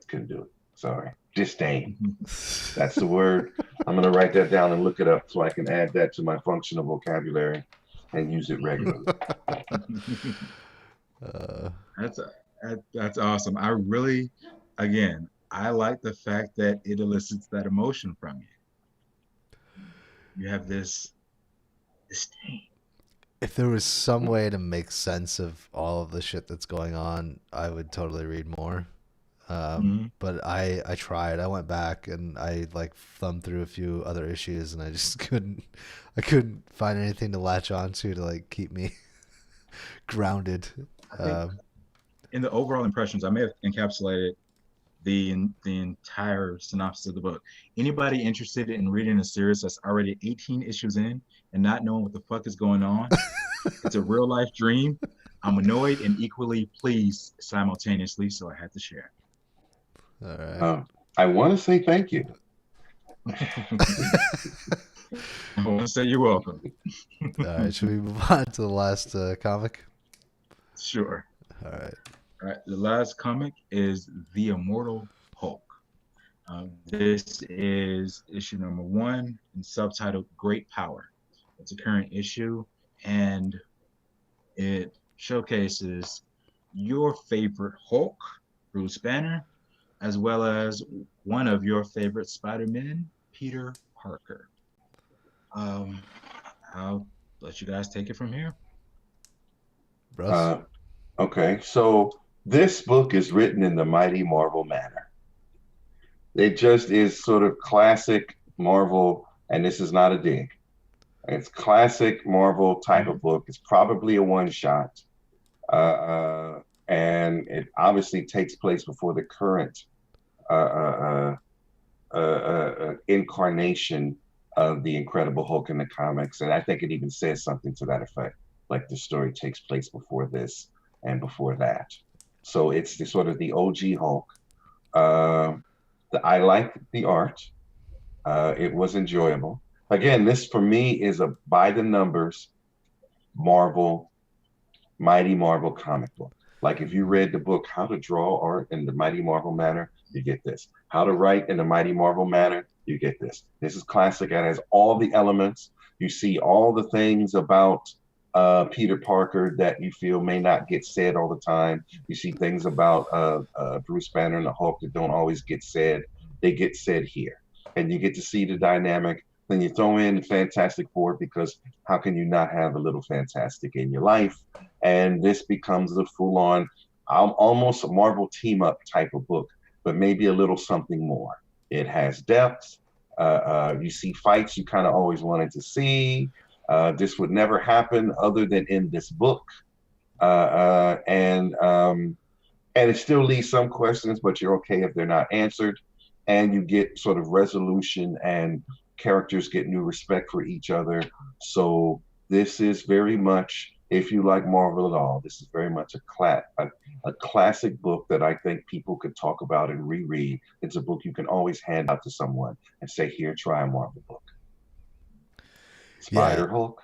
A: couldn't do it. Sorry. Disdain. That's the word. I'm going to write that down and look it up so I can add that to my functional vocabulary and use it regularly.
C: That's awesome. I really, again, I like the fact that it elicits that emotion from you. You have this disdain.
B: If there was some way to make sense of all of the shit that's going on, I would totally read more. But I tried. I went back and I like thumbed through a few other issues, and I just couldn't find anything to latch onto to like keep me grounded.
C: In the overall impressions, I may have encapsulated the entire synopsis of the book. Anybody interested in reading a series that's already 18 issues in and not knowing what the fuck is going on? It's a real life dream. I'm annoyed and equally pleased simultaneously, so I had to share.
B: All right.
A: I want to say thank you.
C: I want to say you're welcome.
B: All right. Should we move on to the last comic?
C: Sure.
B: All right.
C: All right. The last comic is The Immortal Hulk. This is issue number 1 and subtitled Great Power. It's a current issue, and it showcases your favorite Hulk, Bruce Banner, as well as one of your favorite Spider-Men, Peter Parker. I'll let you guys take it from here.
B: Russ?
A: Okay, so this book is written in the mighty Marvel manner. It just is sort of classic Marvel, and this is not a dig. It's classic Marvel type of book. It's probably a one shot, and it obviously takes place before the current uh, uh, incarnation of the Incredible Hulk in the comics, and I think it even says something to that effect. Like the story takes place before this and before that, so it's the sort of the OG Hulk. Uh, I like the art. It was enjoyable. Again, this for me is a by the numbers Marvel, Mighty Marvel comic book. Like if you read the book How to Draw Art in the Mighty Marvel Manner, you get this. How to Write in the Mighty Marvel Manner, you get this. This is classic and has all the elements. You see all the things about Peter Parker that you feel may not get said all the time. You see things about Bruce Banner and the Hulk that don't always get said. They get said here. And you get to see the dynamic. Then you throw in Fantastic Four because how can you not have a little Fantastic in your life? And this becomes a full-on, almost a Marvel team-up type of book, but maybe a little something more. It has depth. You see fights you kind of always wanted to see. This would never happen other than in this book, and it still leaves some questions, but you're okay if they're not answered, and you get sort of resolution and characters get new respect for each other. So this is very much, if you like Marvel at all, this is very much a classic book that I think people could talk about and reread. It's a book you can always hand out to someone and say, here, try a Marvel book. Spider Hulk.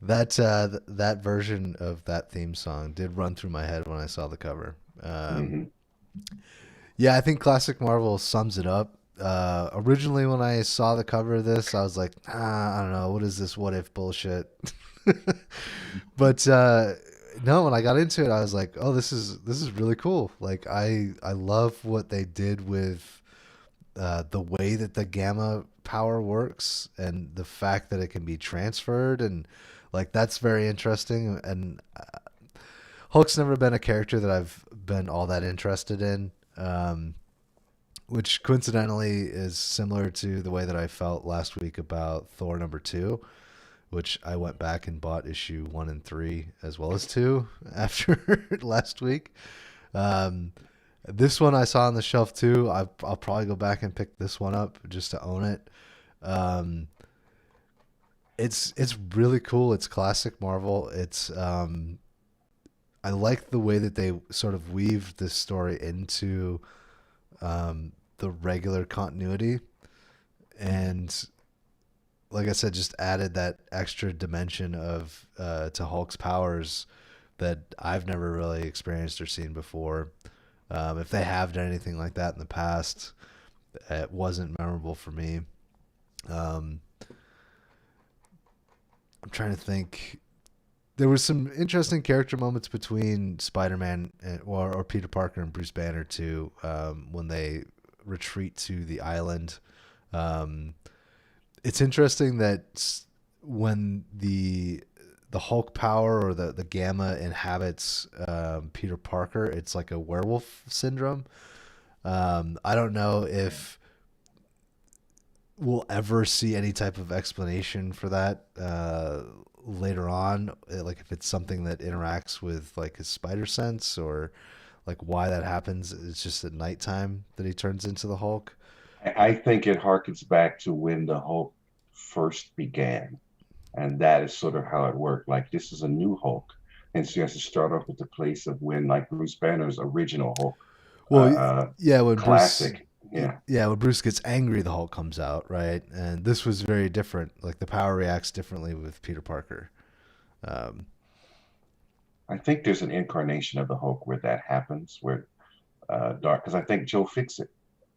B: That version of that theme song did run through my head when I saw the cover. Yeah, I think classic Marvel sums it up. Originally, when I saw the cover of this, I was like, I don't know, what is this what if bullshit? But no, when I got into it, I was like, oh, this is really cool. Like I love what they did with the way that the gamma power works and the fact that it can be transferred, and like that's very interesting. And Hulk's never been a character that I've been all that interested in. Which coincidentally is similar to the way that I felt last week about Thor #2, which I went back and bought issue 1 and 3 as well as 2 after last week. This one I saw on the shelf too. I'll probably go back and pick this one up just to own it. It's really cool. It's classic Marvel. It's I like the way that they sort of weave this story into the regular continuity, and like I said, just added that extra dimension of to Hulk's powers that I've never really experienced or seen before. If they have done anything like that in the past, it wasn't memorable for me. I'm trying to think. There was some interesting character moments between Spider-Man or Peter Parker and Bruce Banner too, when they retreat to the island. It's interesting that when the Hulk power or the gamma inhabits Peter Parker, it's like a werewolf syndrome. I don't know if we'll ever see any type of explanation for that later on, like if it's something that interacts with like his spider sense, or like why that happens. It's just at nighttime that he turns into the Hulk.
A: I think it harkens back to when the Hulk first began, and that is sort of how it worked. Like this is a new Hulk, and so you have to start off with the place of when like Bruce Banner's original Hulk.
B: Well, yeah, when
A: classic.
B: When Bruce gets angry, the Hulk comes out, right? And this was very different. Like the power reacts differently with Peter Parker.
A: I think there's an incarnation of the Hulk where that happens, where Dark, because I think Joe Fixit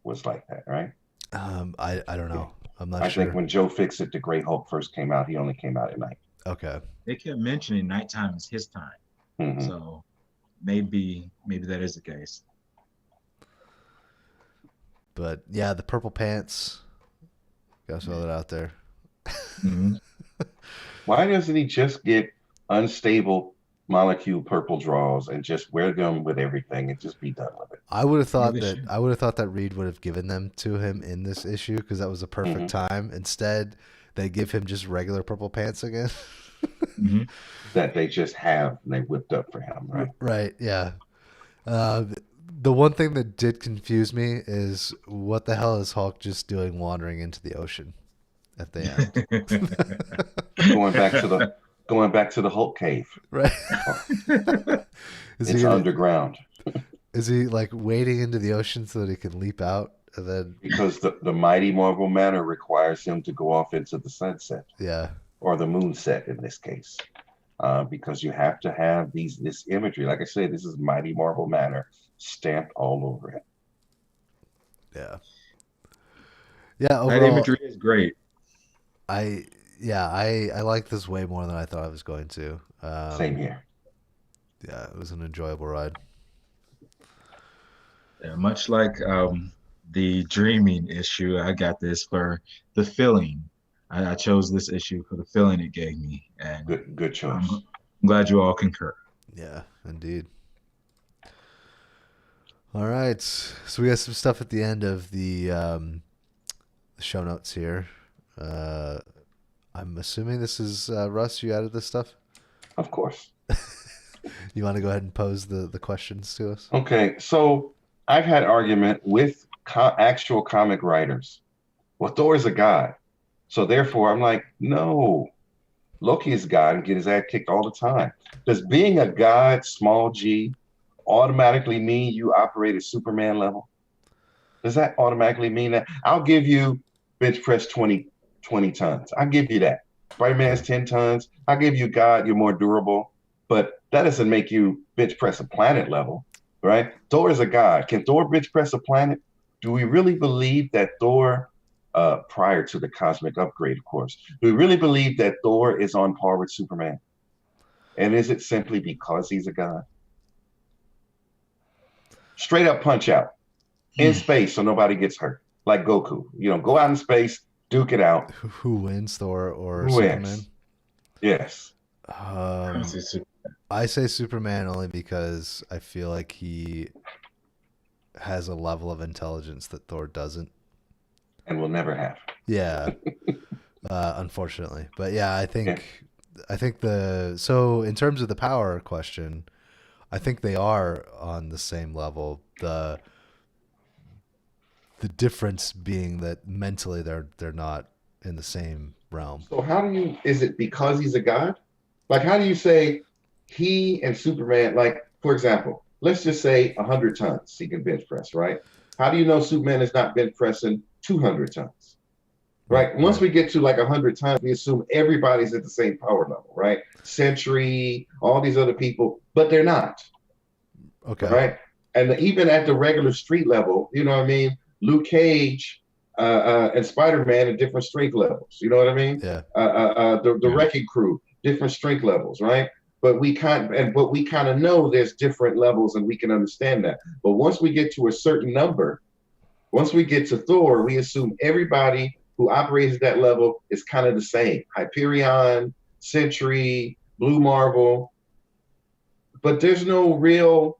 A: was like that, right?
B: I don't know. I'm not
A: sure.
B: I
A: think when Joe Fixit, the Great Hulk, first came out, he only came out at night.
B: Okay.
C: They kept mentioning nighttime is his time, so maybe that is the case.
B: But yeah, the purple pants. Gotta throw that out there.
A: Why doesn't he just get unstable molecule purple draws and just wear them with everything and just be done with it.
B: I would have thought
C: Maybe
B: that
C: she-
B: I would have thought that Reed would have given them to him in this issue because that was a perfect time. Instead, they give him just regular purple pants again.
C: Mhm.
A: That they just have and they whipped up for him, right?
B: Right? Yeah. Uh, the one thing that did confuse me is what the hell is Hulk just doing wandering into the ocean at the end?
A: Going back to the Hulk cave.
B: Right? Is
A: It's
B: he gonna,
A: underground
B: is he like wading into the ocean so that he can leap out and then
A: because the mighty Marvel Manor requires him to go off into the sunset
B: yeah.
A: or the moonset in this case. Because you have to have this imagery. Like I said, this is Mighty Marvel Manor stamped all over it.
B: Yeah. Yeah,
C: That
B: overall
C: imagery is great.
B: I like this way more than I thought I was going to.
A: Same here.
B: Yeah, it was an enjoyable ride.
C: Yeah, much like the dreaming issue, I got this for the feeling. I chose this issue for the feeling it gave me, and
A: Good choice.
C: I'm glad you all concur.
B: Yeah, indeed. All right, so we got some stuff at the end of the show notes here. I'm assuming this is Russ. You added this stuff.
A: Of course.
B: You want to go ahead and pose the questions to us?
A: Okay, so I've had argument with actual comic writers. Well, Thor is a god, so therefore I'm like, no, Loki is a god and get his ass kicked all the time. Does being a god, small g, automatically mean you operate at Superman level? Does that automatically mean that? I'll give you bench press 20 tons. I'll give you that. Spider-Man's 10 tons. I'll give you God, you're more durable. But that doesn't make you bench press a planet level, right? Thor is a god. Can Thor bench press a planet? Do we really believe that Thor, prior to the cosmic upgrade, of course, do we really believe that Thor is on par with Superman? And is it simply because he's a god? Straight up punch out in space so nobody gets hurt, like Goku. Go out in space, duke it out.
B: Who wins, Thor or
A: Who
B: Superman?
A: wins? Yes.
B: I say Superman only because I feel like he has a level of intelligence that Thor doesn't.
A: And will never have.
B: Yeah, unfortunately. But yeah, I think so in terms of the power question, I think they are on the same level. The difference being that mentally they're not in the same realm.
A: So is it because he's a god? Like, how do you say he and Superman, like, for example, let's just say 100 tons he can bench press, right? How do you know Superman is not bench pressing 200 tons? Right? Once we get to like 100 tons, we assume everybody's at the same power level, right? Sentry, all these other people, but they're not.
B: Okay.
A: Right? And even at the regular street level, you know what I mean? Luke Cage and Spider-Man at different strength levels. You know what I mean?
B: Yeah.
A: The Wrecking Crew, different strength levels, right? But we kind of know there's different levels, and we can understand that. But once we get to a certain number, once we get to Thor, we assume everybody who operates at that level is kind of the same. Hyperion, Sentry, Blue Marvel. But there's no real,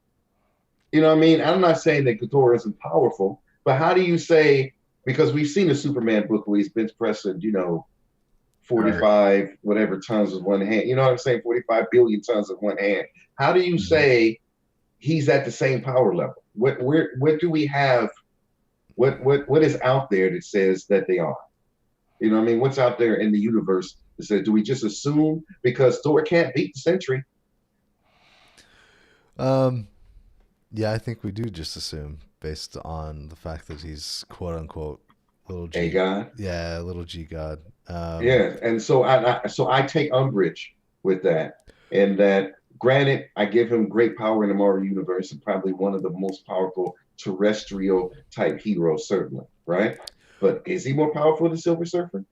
A: you know what I mean? I'm not saying that Thor isn't powerful, but how do you say, because we've seen a Superman book where he's bench pressing, 45 whatever tons with one hand. You know what I'm saying? 45 billion tons with one hand. How do you say he's at the same power level? What do we have? What is out there that says that they are? You know what I mean? What's out there in the universe that says, do we just assume because Thor can't beat the Sentry?
B: Yeah, I think we do just assume based on the fact that he's quote unquote little G
A: A god.
B: Yeah, little G god.
A: Yeah, and so I take umbrage with that, and that granted, I give him great power in the Marvel universe and probably one of the most powerful terrestrial type heroes, certainly, right? But is he more powerful than Silver Surfer?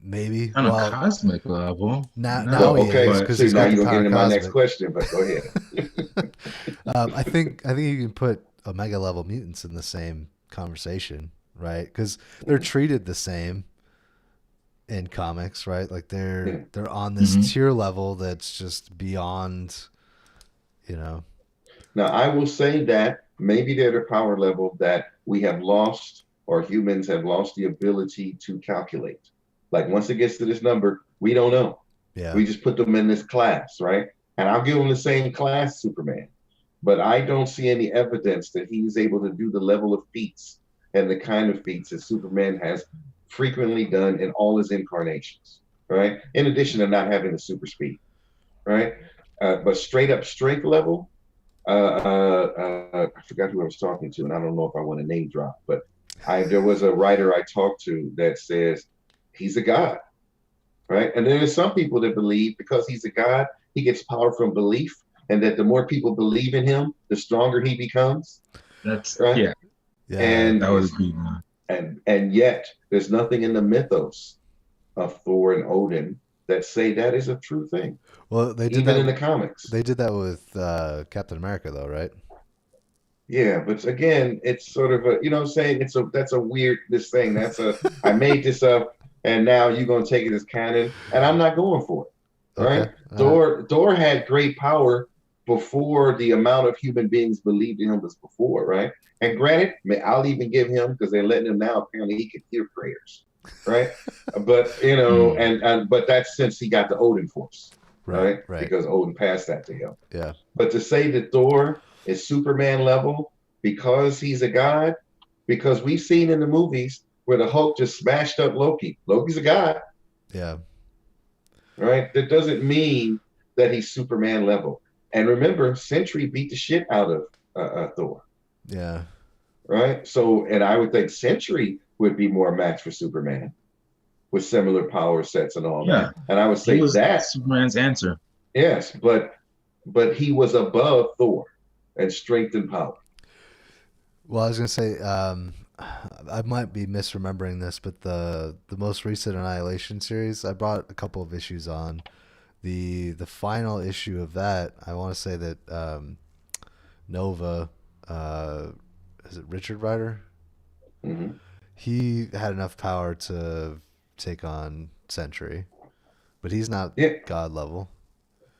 B: Maybe
C: On a cosmic level.
B: Now he is, because he's
A: now
B: got the
A: you're
B: power
A: getting to my
B: cosmic.
A: next question, but go ahead.
B: I think you can put Omega level mutants in the same conversation, right? Because they're treated the same. in comics, right? Like
A: Yeah.
B: they're on this
C: Hmm.
B: tier level that's just beyond, you know.
A: Now, I will say that maybe they're at a power level that we have lost, or humans have lost the ability to calculate. Like once it gets to this number, we don't know.
B: Yeah.
A: We just put them in this class, right? And I'll give them the same class, Superman. But I don't see any evidence that he's able to do the level of feats and the kind of feats that Superman has frequently done in all his incarnations, right? In addition to not having the super speed, right? But straight up strength level, I forgot who I was talking to, and I don't know if I want to name drop, but there was a writer I talked to that says he's a god, right? And then there's some people that believe because he's a god, he gets power from belief, and that the more people believe in him, the stronger he becomes,
C: That's
A: right?
C: yeah.
B: Yeah.
A: And
C: That would be one.
A: and yet there's nothing in the mythos of Thor and Odin that say that is a true thing,
B: Well,
A: even in the comics.
B: they did that with Captain America though, right?
A: Yeah, but again, it's sort of a, you know what I'm saying? That's a weird this thing. That's a I made this up and now you're gonna take it as canon, and I'm not going for it.
B: Okay.
A: Right? Thor had great power before the amount of human beings believed in him was before, right? And granted, I'll even give him because they're letting him now, apparently he can hear prayers, right? But you know,
C: Mm.
A: and but that's since he got the Odin force, right?
B: Right.
A: Because Odin passed that to him.
B: Yeah.
A: But to say that Thor is Superman level because he's a god, because we've seen in the movies where the Hulk just smashed up Loki. Loki's a god,
B: Yeah.
A: right? That doesn't mean that he's Superman level. And remember, Sentry beat the shit out of Thor,
B: Yeah.
A: right? So, and I would think Sentry would be more a match for Superman with similar power sets and all
C: Yeah,
A: that. And I would
C: he
A: say
C: was
A: that,
C: Superman's answer.
A: yes, but he was above Thor and strength and power.
B: Well, I was gonna say, I might be misremembering this, but the most recent Annihilation series, I brought a couple of issues on. The final issue of that, I want to say that Nova, is it Richard Rider?
A: Hmm.
B: He had enough power to take on Sentry, but he's not
A: Yeah,
B: God level.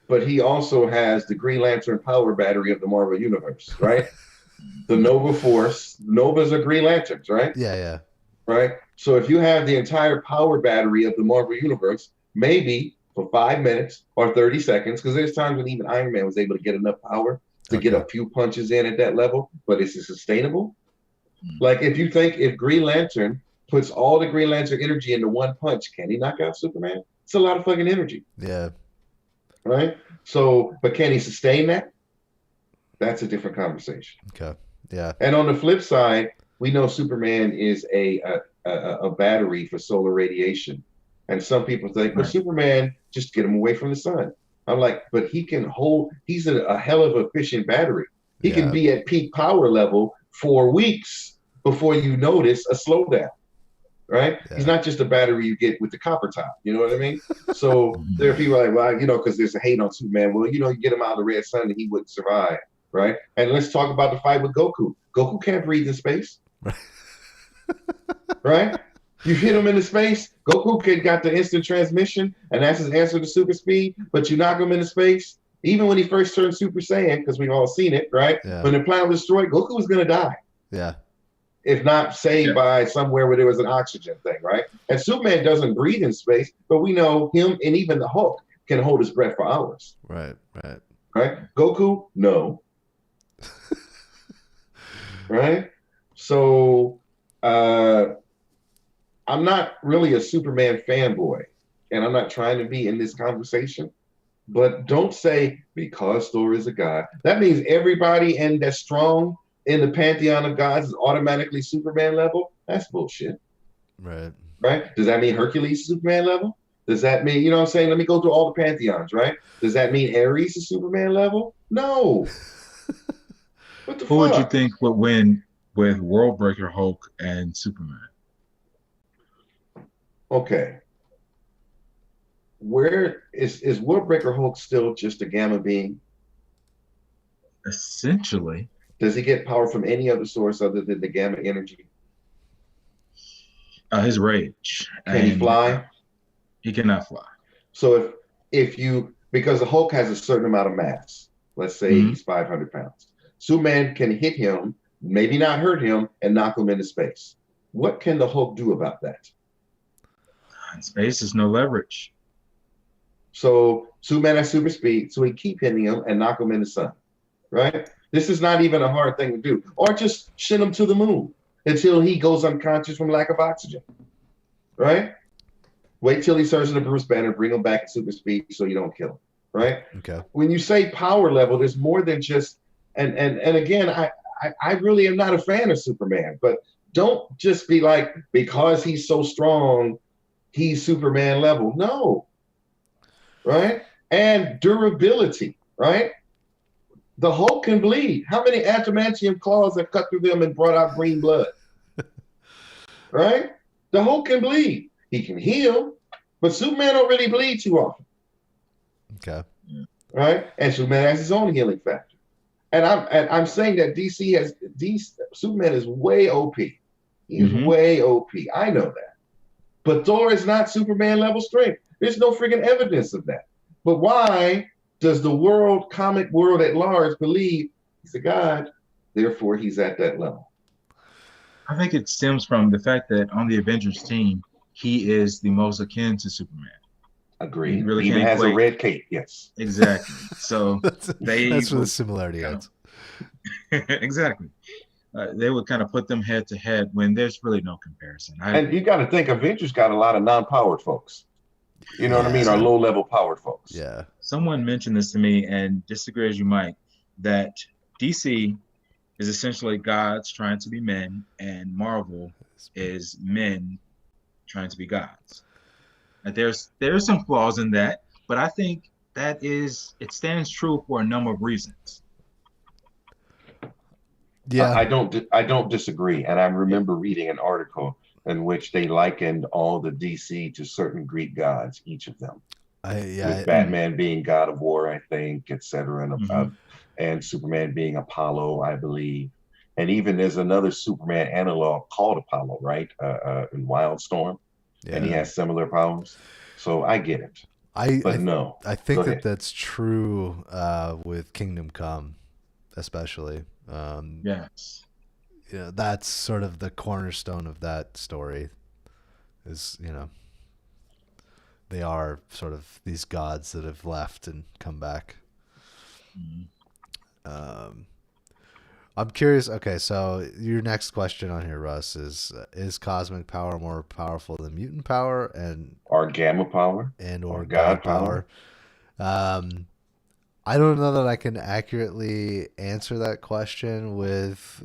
A: but he also has the Green Lantern power battery of the Marvel Universe, right? The Nova Force. Nova's are Green Lanterns, right?
B: Yeah, yeah,
A: Right? So if you have the entire power battery of the Marvel Universe, maybe for 5 minutes or 30 seconds, because there's times when even Iron Man was able to get enough power to get
B: okay,
A: a few punches in at that level, but is it sustainable?
C: Mm.
A: Like if Green Lantern puts all the Green Lantern energy into one punch, can he knock out Superman? It's a lot of fucking energy,
B: yeah,
A: right? So, but can he sustain that? That's a different conversation.
B: okay, yeah,
A: And on the flip side, we know Superman is a battery for solar radiation. And some people think, well,
C: Right.
A: Superman, just get him away from the sun. I'm like, but he's a hell of an efficient battery. He can
B: yeah,
A: be at peak power level for weeks before you notice a slowdown, right?
B: yeah,
A: He's not just a battery you get with the copper top. You know what I mean? So there are
C: Mhm.
A: people like, well, because there's a hate on Superman. Well, you get him out of the red sun and he wouldn't survive, right? And let's talk about the fight with Goku. Goku can't breathe in space, right? You hit him into space. Goku got the instant transmission, and that's his answer to super speed. But you knock him into space, even when he first turned Super Saiyan, because we've all seen it, right?
B: yeah,
A: When the planet was destroyed, Goku was gonna die,
B: yeah,
A: if not saved
C: Yeah.
A: by somewhere where there was an oxygen thing, right? And Superman doesn't breathe in space, but we know him and even the Hulk can hold his breath for hours,
B: right, right,
A: right? Goku, no, right? So I'm not really a Superman fanboy, and I'm not trying to be in this conversation. But don't say because Thor is a god. That means everybody in that's strong in the pantheon of gods is automatically Superman level. That's bullshit,
B: right,
A: right? Does that mean Hercules is Superman level? Does that mean, you know what I'm saying? Let me go through all the pantheons, right? Does that mean Ares is Superman level? No. What the
C: Who would you
A: fuck?
C: think would win with Worldbreaker Hulk and Superman?
A: Okay. Where is Worldbreaker Hulk still just a gamma being?
C: Essentially,
A: Does he get power from any other source other than the gamma energy?
C: his rage.
A: Can he
C: And
A: fly?
C: He cannot fly.
A: So if you because the Hulk has a certain amount of mass, let's say
C: Hmm.
A: he's 500 pounds, Superman can hit him, maybe not hurt him, and knock him into space. What can the Hulk do about that?
C: In space, is no leverage.
A: So Superman has super speed, so he keep hitting him and knock him in the sun, right? This is not even a hard thing to do. Or just send him to the moon until he goes unconscious from lack of oxygen, right? Wait till he turns into Bruce Banner, bring him back at super speed so you don't kill him, right?
B: Okay.
A: When you say power level, there's more than just and again, I really am not a fan of Superman, but don't just be like because he's so strong, he's Superman level. No, right? And durability, right? The Hulk can bleed. How many adamantium claws have cut through them and brought out green blood? Right? The Hulk can bleed. He can heal, but Superman don't really bleed too often.
B: Okay.
A: Right? And Superman has his own healing factor. And I'm saying that Superman is way OP. He's way OP. I know that. But Thor is not Superman level strength. There's no freaking evidence of that. But why does the comic world at large, believe he's a god, therefore he's at that level?
C: I think it stems from the fact that on the Avengers team, he is the most akin to Superman.
A: Agreed.
C: Really
A: even has a red cape. Yes.
C: Exactly. So
B: that's where the similarity is.
C: Exactly. They would kind of put them head to head when there's really no comparison.
A: And you got to think Avengers got a lot of non-powered folks. You know what I mean? Or low-level powered folks.
B: Yeah.
C: Someone mentioned this to me, and disagree as you might, that DC is essentially gods trying to be men, and Marvel is men trying to be gods. And there's some flaws in that, but I think it stands true for a number of reasons.
A: Yeah, I don't disagree, and I remember reading an article in which they likened all the DC to certain Greek gods, each of them. With Batman being god of war, I think, etc., and Superman being Apollo, I believe, and even there's another Superman analog called Apollo, right? In Wildstorm, and he has similar powers. So I get it. I think
B: that's true with Kingdom Come, especially.
C: Yes.
B: Yeah, that's sort of the cornerstone of that story. Is they are sort of these gods that have left and come back. I'm curious. Okay, so your next question on here, Russ, is cosmic power more powerful than mutant power
A: or gamma power
B: or god power? I don't know that I can accurately answer that question with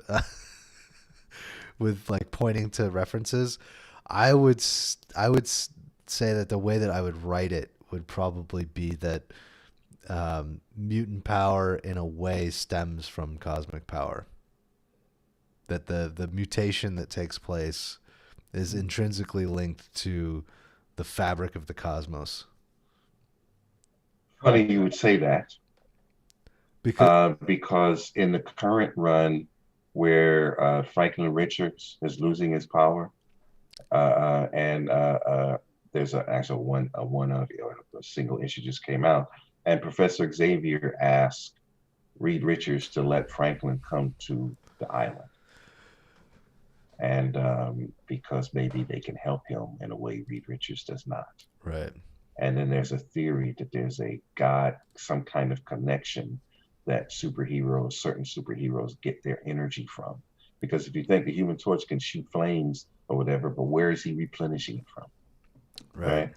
B: with like pointing to references. I would say that the way that I would write it would probably be that mutant power in a way stems from cosmic power. That the mutation that takes place is intrinsically linked to the fabric of the cosmos.
A: Funny you would say that. Because in the current run where Franklin Richards is losing his power, and there's a single issue just came out, and Professor Xavier asked Reed Richards to let Franklin come to the island, and because maybe they can help him in a way Reed Richards does not.
B: Right.
A: And then there's a theory that there's a god, some kind of connection that certain superheroes get their energy from. Because if you think the Human Torch can shoot flames or whatever, but where is he replenishing it from? Right.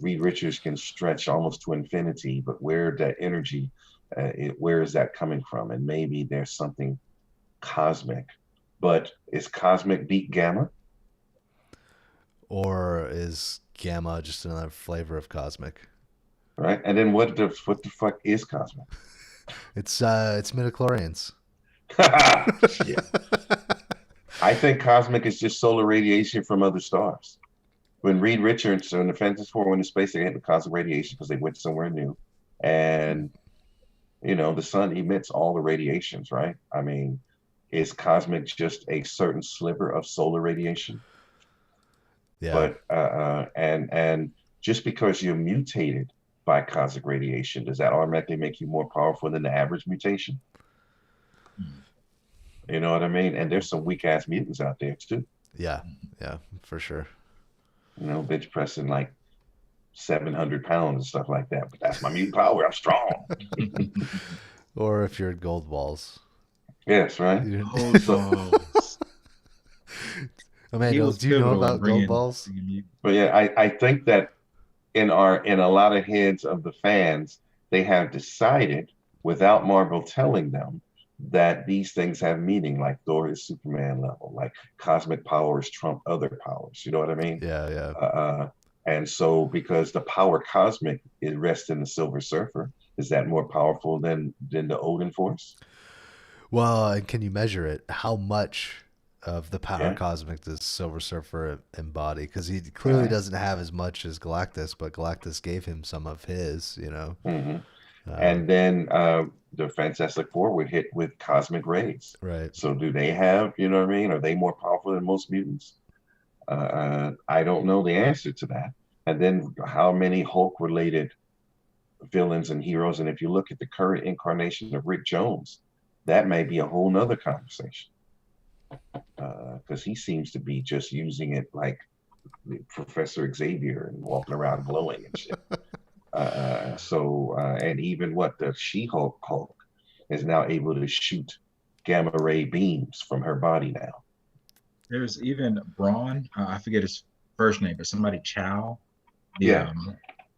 A: Reed Richards can stretch almost to infinity, but where that energy, where is that coming from? And maybe there's something cosmic, but is cosmic beat gamma?
B: Or is gamma just another flavor of cosmic?
A: Right. And then what the fuck is cosmic?
B: It's midichlorians.
A: Yeah. I think cosmic is just solar radiation from other stars. When Reed Richards and the Fantastic Four went into space, they had the cosmic radiation because they went somewhere new. And, the sun emits all the radiations, right? I mean, is cosmic just a certain sliver of solar radiation?
B: Yeah.
A: But, and just because you're mutated by cosmic radiation, does that automatically make you more powerful than the average mutation?
C: Mm.
A: You know what I mean? And there's some weak ass mutants out there too.
B: Yeah, yeah, for sure.
A: You know, bench pressing like 700 pounds and stuff like that. But that's my mutant power. I'm strong.
B: Or if you're gold balls.
A: Yes, right.
C: Gold
A: So,
C: balls. He
B: Amanda,
C: was
B: do you know
C: pivotal in
B: about gold
C: bringing
B: balls?
C: mutants.
A: but yeah, I think that in a lot of heads of the fans, they have decided without Marvel telling them that these things have meaning, like Thor is Superman level, like cosmic powers trump other powers. You know what I mean?
B: Yeah, yeah.
A: And so, because the power cosmic it rests in the Silver Surfer, is that more powerful than the Odin Force?
B: Well, and can you measure it? How much of the power
A: Yeah,
B: cosmic does Silver Surfer embody? Because he clearly
A: right.
B: doesn't have as much as Galactus, but Galactus gave him some of his, you know.
A: Hmm.
B: Um,
A: And then the Fantastic Four would hit with cosmic rays.
B: right.
A: So, do they have, you know what I mean? Are they more powerful than most mutants? I don't know the answer to that. And then, how many Hulk related villains and heroes? And if you look at the current incarnation of Rick Jones, that may be a whole nother conversation because he seems to be just using it like Professor Xavier and walking around glowing and shit. And even what the She-Hulk is now able to shoot gamma ray beams from her body now.
C: There's even Braun. I forget his first name, but somebody Chow. The
A: Yeah,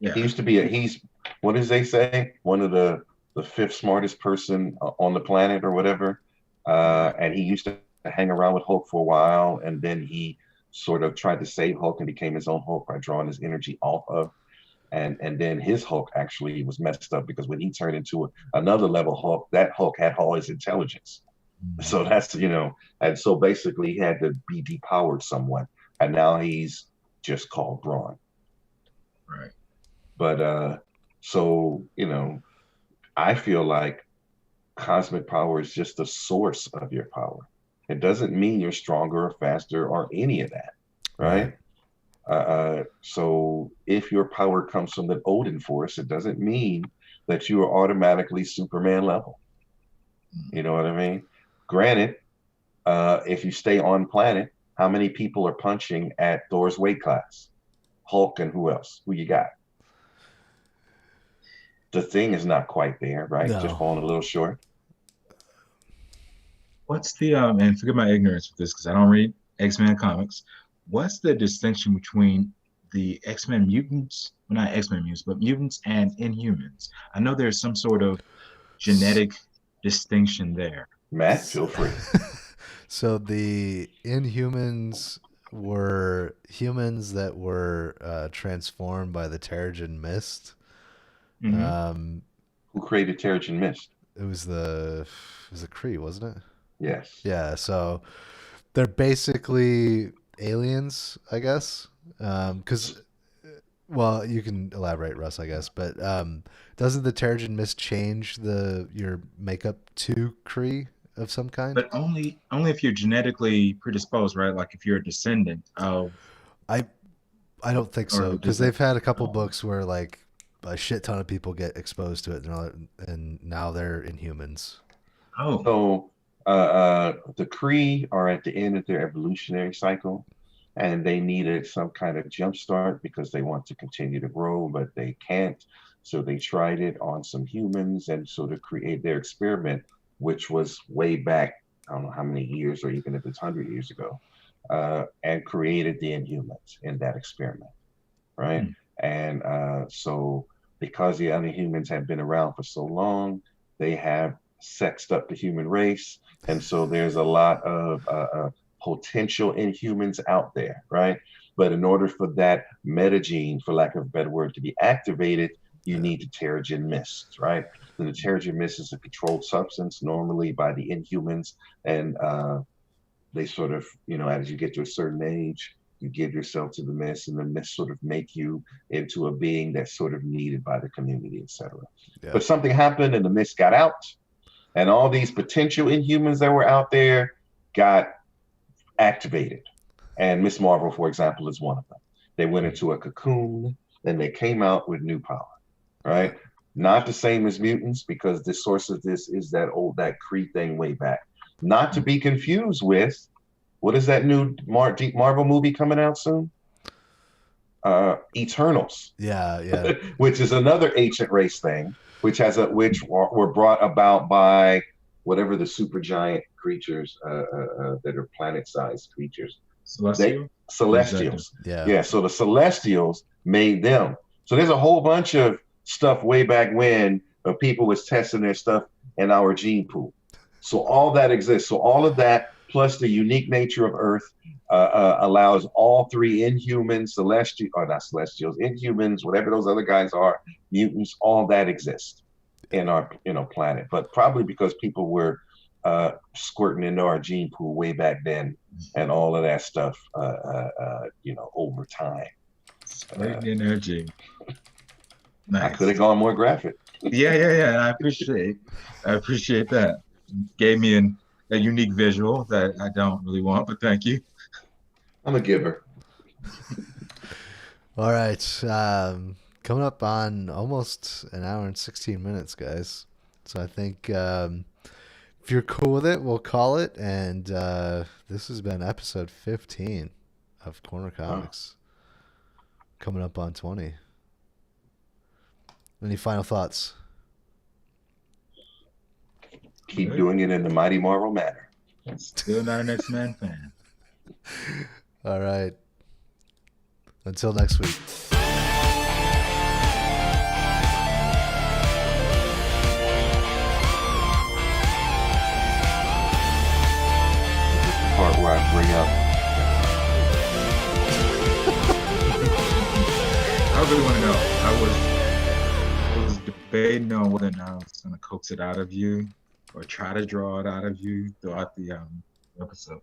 A: he
C: yeah.
A: used to be he's what does they say? One of the fifth smartest person on the planet or whatever.
C: Right.
A: And he used to hang around with Hulk for a while, and then he sort of tried to save Hulk and became his own Hulk by drawing his energy off of. And then his Hulk actually was messed up because when he turned into another level Hulk, that Hulk had all his intelligence.
C: Mhm.
A: So that's and so basically he had to be depowered somewhat, and now he's just called Braun.
C: Right.
A: But so I feel like cosmic power is just the source of your power. It doesn't mean you're stronger or faster or any of that,
B: Right.
A: right? So if your power comes from the Odin Force, it doesn't mean that you are automatically Superman level. You know what I mean? Granted, if you stay on planet, how many people are punching at Thor's weight class? Hulk and who else? Who you got? The Thing is not quite there, right? Just
B: No.
A: falling a little short.
C: What's the and forget my ignorance with this because I don't read X-Men comics. What's the distinction between the X-Men mutants, well, not X-Men mutants, but mutants and Inhumans? I know there's some sort of
B: S-
C: genetic distinction there.
A: Matt,
B: s-
A: feel free.
B: So the Inhumans were humans that were transformed by the Terrigen Mist.
C: Hmm.
B: Um,
A: Who created Terrigen Mist?
B: it was the Kree, wasn't it?
A: Yes.
B: Yeah. So they're basically aliens, I guess. Because well, you can elaborate, Russ, I guess. But doesn't the Terrigen Mist change your makeup to Kree of some kind?
C: But only if you're genetically predisposed, right? Like if you're a descendant of,
B: I I don't think so
C: or
B: because
C: does that?
B: they've had a couple
C: Oh,
B: books where like a shit ton of people get exposed to it, and now they're Inhumans.
C: oh,
A: So the Kree are at the end of their evolutionary cycle, and they needed some kind of jump start because they want to continue to grow, but they can't. So they tried it on some humans and sort of create their experiment, which was way back, I don't know how many years, or even if it's 100 years ago, and created the Inhumans in that experiment, right?
C: hmm,
A: And so because the other humans have been around for so long, they have sexed up the human race. And so there's a lot of potential Inhumans out there, right? But in order for that metagene, for lack of a better word, to be activated, you
B: Yeah.
A: need the Terrigen Mist, right? And the Terrigen Mist is a controlled substance, normally by the Inhumans, and they sort of, as you get to a certain age, you give yourself to the mist, and the mist sort of make you into a being that's sort of needed by the community, etc.
B: Yeah.
A: But something happened, and the mist got out, and all these potential Inhumans that were out there got activated. And Miss Marvel, for example, is one of them. They went into a cocoon, and they came out with new power, right? Not the same as mutants, because the source of this is that Kree thing way back. Not to be confused with, what is that new Marvel movie coming out soon? Eternals.
B: Yeah.
A: Which is another ancient race thing, which were brought about by whatever the supergiant creatures that are planet-sized creatures. Celestials.
B: Yeah.
A: So the Celestials made them. So there's a whole bunch of stuff way back when of people was testing their stuff in our gene pool. So all that exists. So all of that, plus the unique nature of Earth, allows all three Inhumans, Inhumans, whatever those other guys are, mutants, all that exists in our planet. But probably because people were squirting into our gene pool way back then, and all of that stuff, over time.
C: Squirting in our gene. Nice.
A: I could have gone more graphic.
C: Yeah. I appreciate that. Gave me a unique visual that I don't really want, but thank you.
A: I'm a giver.
B: All right. Coming up on almost an hour and 16 minutes, guys. So I think if you're cool with it, we'll call it. And this has been episode 15 of Corner Comics. Coming up on 20. Any final thoughts?
A: Keep doing it in the Mighty Marvel manner.
C: Still not an X-Men fan.
B: All right. Until next week.
A: Part where I bring up.
C: I really want to know. I was debating on whether or not I was going to coax it out of you or try to draw it out of you throughout the episode.